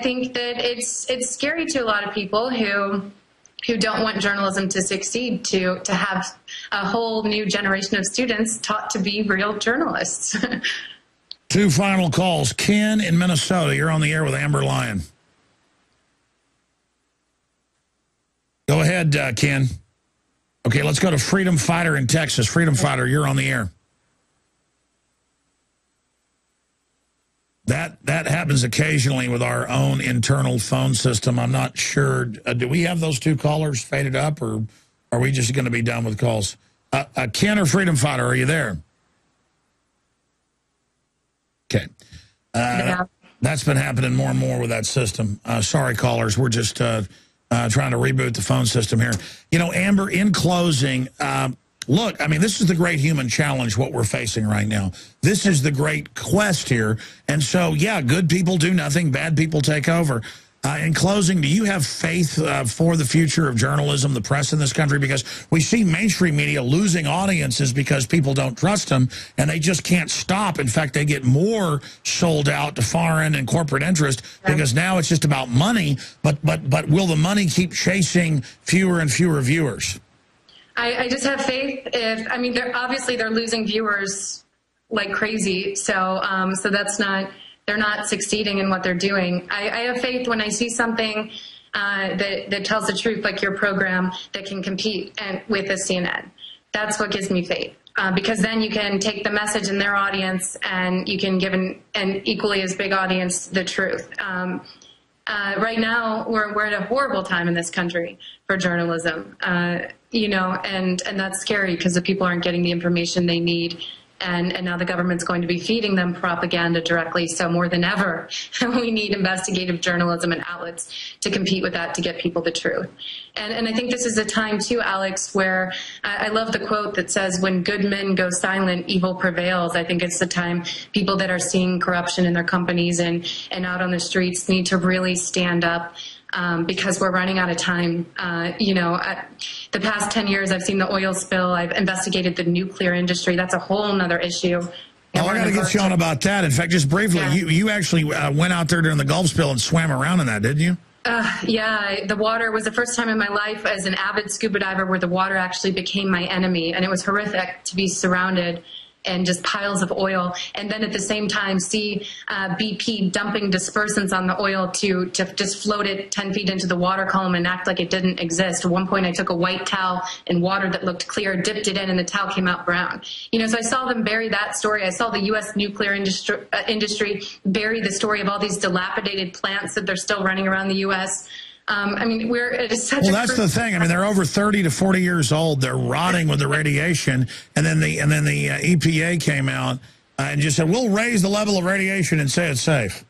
think that it's scary to a lot of people who don't want journalism to succeed, to have a whole new generation of students taught to be real journalists. 2 final calls. Ken in Minnesota, you're on the air with Amber Lyon. Go ahead, Ken. Okay, let's go to Freedom Fighter in Texas. Freedom Fighter, you're on the air. That happens occasionally with our own internal phone system. I'm not sure. Do we have those 2 callers faded up, or are we just going to be done with calls? Ken or Freedom Fighter, are you there? Okay. That's been happening more and more with that system. Sorry, callers. We're just trying to reboot the phone system here. Amber, in closing, look, I mean, this is the great human challenge, what we're facing right now. This is the great quest here. And so, yeah, good people do nothing, bad people take over. In closing, do you have faith for the future of journalism, the press in this country? Because we see mainstream media losing audiences because people don't trust them, and they just can't stop. In fact, they get more sold out to foreign and corporate interest because now it's just about money. But will the money keep chasing fewer and fewer viewers? I just have faith. They're losing viewers like crazy. So that's not. They're not succeeding in what they're doing. I have faith when I see something that tells the truth, like your program, that can compete with the CNN. That's what gives me faith. Because then you can take the message in their audience and you can give an equally as big audience the truth. Right now, we're at a horrible time in this country for journalism, you know, and that's scary because the people aren't getting the information they need. And now the government's going to be feeding them propaganda directly. So more than ever, we need investigative journalism and outlets to compete with that to get people the truth. And I think this is a time, too, Alex, where I love the quote that says, when good men go silent, evil prevails. I think it's the time people that are seeing corruption in their companies and out on the streets need to really stand up. Because we're running out of time. You know, the past 10 years, I've seen the oil spill. I've investigated the nuclear industry. That's a whole nother issue. Oh, I got to get you on about that. In fact, just briefly, you actually went out there during the Gulf spill and swam around in that, didn't you? Yeah, the water was the first time in my life as an avid scuba diver where the water actually became my enemy. And it was horrific to be surrounded and just piles of oil, and then at the same time see BP dumping dispersants on the oil to just float it 10 feet into the water column and act like it didn't exist. At one point I took a white towel in water that looked clear, dipped it in, and the towel came out brown. You know, so I saw them bury that story. I saw the U.S. nuclear industry bury the story of all these dilapidated plants that they're still running around the U.S., I mean, it is such well, that's the thing. I mean, they're over 30 to 40 years old. They're rotting with the radiation. And then the EPA came out and just said, we'll raise the level of radiation and say it's safe.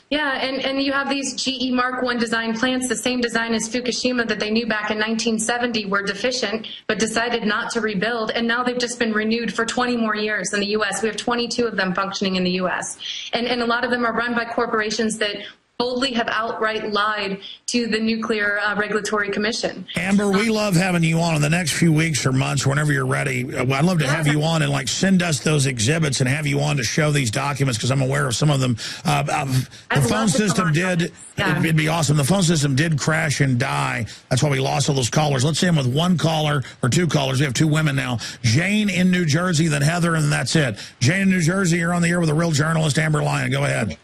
Yeah, and you have these GE Mark I design plants, the same design as Fukushima that they knew back in 1970 were deficient, but decided not to rebuild. And now they've just been renewed for 20 more years in the U.S. We have 22 of them functioning in the U.S. And a lot of them are run by corporations that boldly have outright lied to the Nuclear Regulatory Commission. Amber, we love having you on in the next few weeks or months, whenever you're ready. I'd love to have you on and send us those exhibits and have you on to show these documents, because I'm aware of some of them. The phone system did, it'd be awesome. The phone system did crash and die. That's why we lost all those callers. Let's end with one caller or two callers. We have two women now. Jane in New Jersey, then Heather, and then that's it. Jane in New Jersey, you're on the air with a real journalist, Amber Lyon. Go ahead.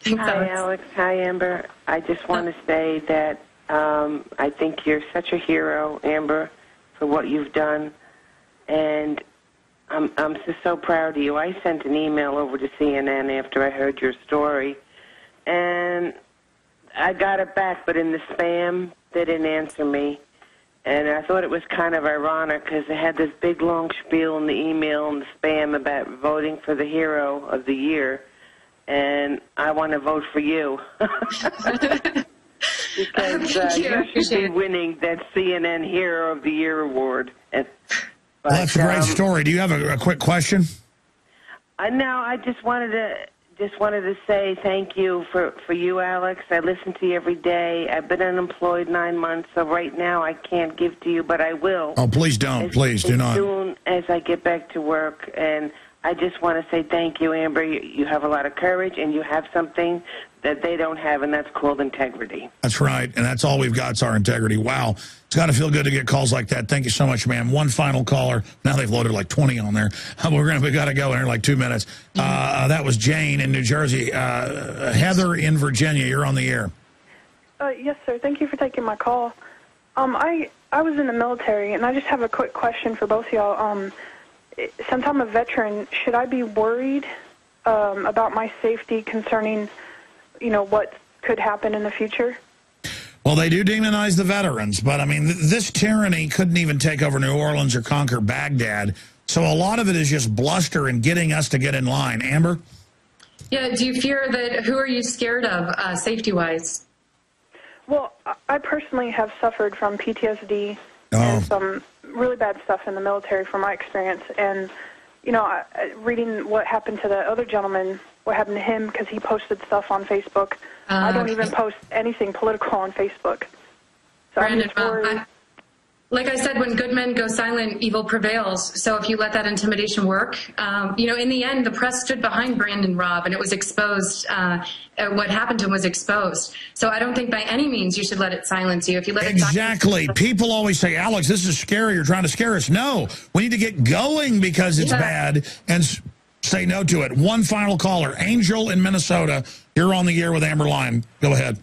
Hi, Alex. Hi, Amber. I just want to say that I think you're such a hero, Amber, for what you've done, and I'm just so proud of you. I sent an email over to CNN after I heard your story, and I got it back, but in the spam, they didn't answer me. And I thought it was kind of ironic because they had this big, long spiel in the email and the spam about voting for the hero of the year. And I want to vote for you because you should be winning that CNN Hero of the Year award. But, well, that's a great story. Do you have a quick question? No, I just wanted to say thank you for you, Alex. I listen to you every day. I've been unemployed 9 months, so right now I can't give to you, but I will. Oh, please don't. Please do not. As soon as I get back to work. And I just want to say thank you, Amber. You have a lot of courage, and you have something that they don't have, and that's called integrity. That's right, and that's all we've got is our integrity. Wow. It's got to feel good to get calls like that. Thank you so much, ma'am. One final caller. Now they've loaded like 20 on there. We got to go in like 2 minutes. That was Jane in New Jersey. Heather in Virginia, you're on the air. Yes, sir. Thank you for taking my call. I was in the military, and I just have a quick question for both of y'all. Since I'm a veteran, should I be worried about my safety concerning, what could happen in the future? Well, they do demonize the veterans, but, I mean, this tyranny couldn't even take over New Orleans or conquer Baghdad. So a lot of it is just bluster and getting us to get in line. Amber? Yeah, do you fear that, who are you scared of safety-wise? Well, I personally have suffered from PTSD and some really bad stuff in the military from my experience. And, reading what happened to the other gentleman, what happened to him because he posted stuff on Facebook. I don't even post anything political on Facebook. So Brandon, I'm just worried. Like I said, when good men go silent, evil prevails. So if you let that intimidation work, in the end, the press stood behind Brandon Robb, and it was exposed. What happened to him was exposed. So I don't think by any means you should let it silence you. If you let it people always say, Alex, this is scary. You're trying to scare us. No, we need to get going because it's bad and say no to it. One final caller, Angel in Minnesota. You're on the air with Amber Lyon. Go ahead.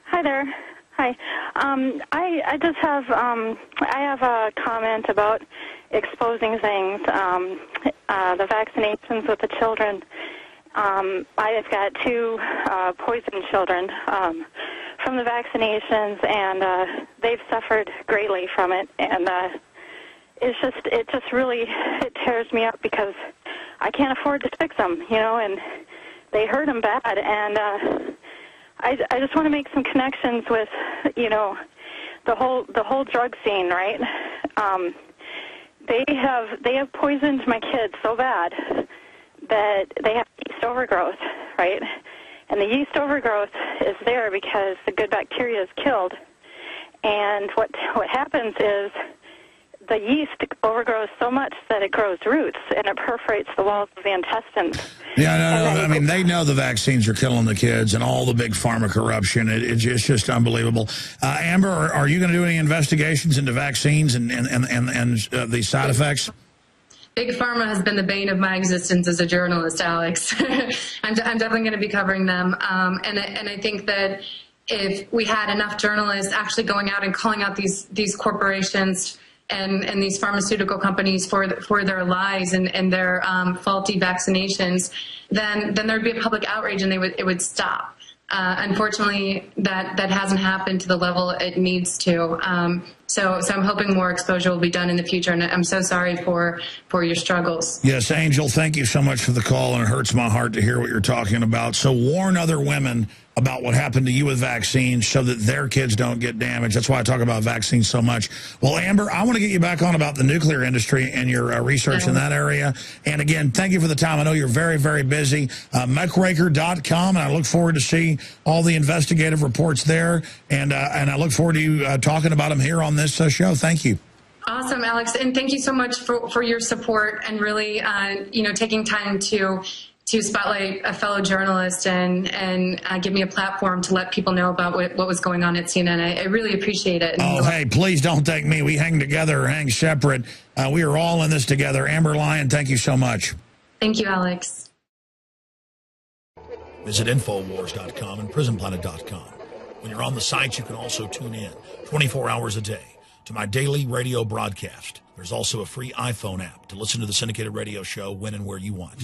Hi there. Hi. I just have I have a comment about exposing things, the vaccinations with the children. I've got 2 poisoned children from the vaccinations, and they've suffered greatly from it. And it just really tears me up because I can't afford to fix them, and they hurt them bad. And I just want to make some connections with, the whole drug scene, right? They have poisoned my kids so bad that they have yeast overgrowth, right? And the yeast overgrowth is there because the good bacteria is killed. And what happens is the yeast overgrows so much that it grows roots and it perforates the walls of the intestines. Yeah, no, I mean, they know the vaccines are killing the kids and all the big pharma corruption. It's just unbelievable. Amber, are you going to do any investigations into vaccines and the side effects? Big Pharma has been the bane of my existence as a journalist, Alex. I'm definitely going to be covering them. And I think that if we had enough journalists actually going out and calling out these corporations and these pharmaceutical companies for their lies and their faulty vaccinations, then there'd be a public outrage and it would stop. Unfortunately, that hasn't happened to the level it needs to. So I'm hoping more exposure will be done in the future, and I'm so sorry for your struggles. Yes, Angel, thank you so much for the call, and it hurts my heart to hear what you're talking about. So warn other women about what happened to you with vaccines so that their kids don't get damaged. That's why I talk about vaccines so much. Well, Amber, I want to get you back on about the nuclear industry and your research in that area. And again, thank you for the time. I know you're very, very busy. Muckraker.com, and I look forward to see all the investigative reports there. And I look forward to you talking about them here on this show. Thank you. Awesome, Alex. And thank you so much for your support and really, taking time to spotlight a fellow journalist and give me a platform to let people know about what was going on at CNN. I really appreciate it. Oh, hey, please don't thank me. We hang together or hang separate. We are all in this together. Amber Lyon, thank you so much. Thank you, Alex. Visit Infowars.com and PrisonPlanet.com. When you're on the site, you can also tune in 24 hours a day to my daily radio broadcast. There's also a free iPhone app to listen to the syndicated radio show when and where you want.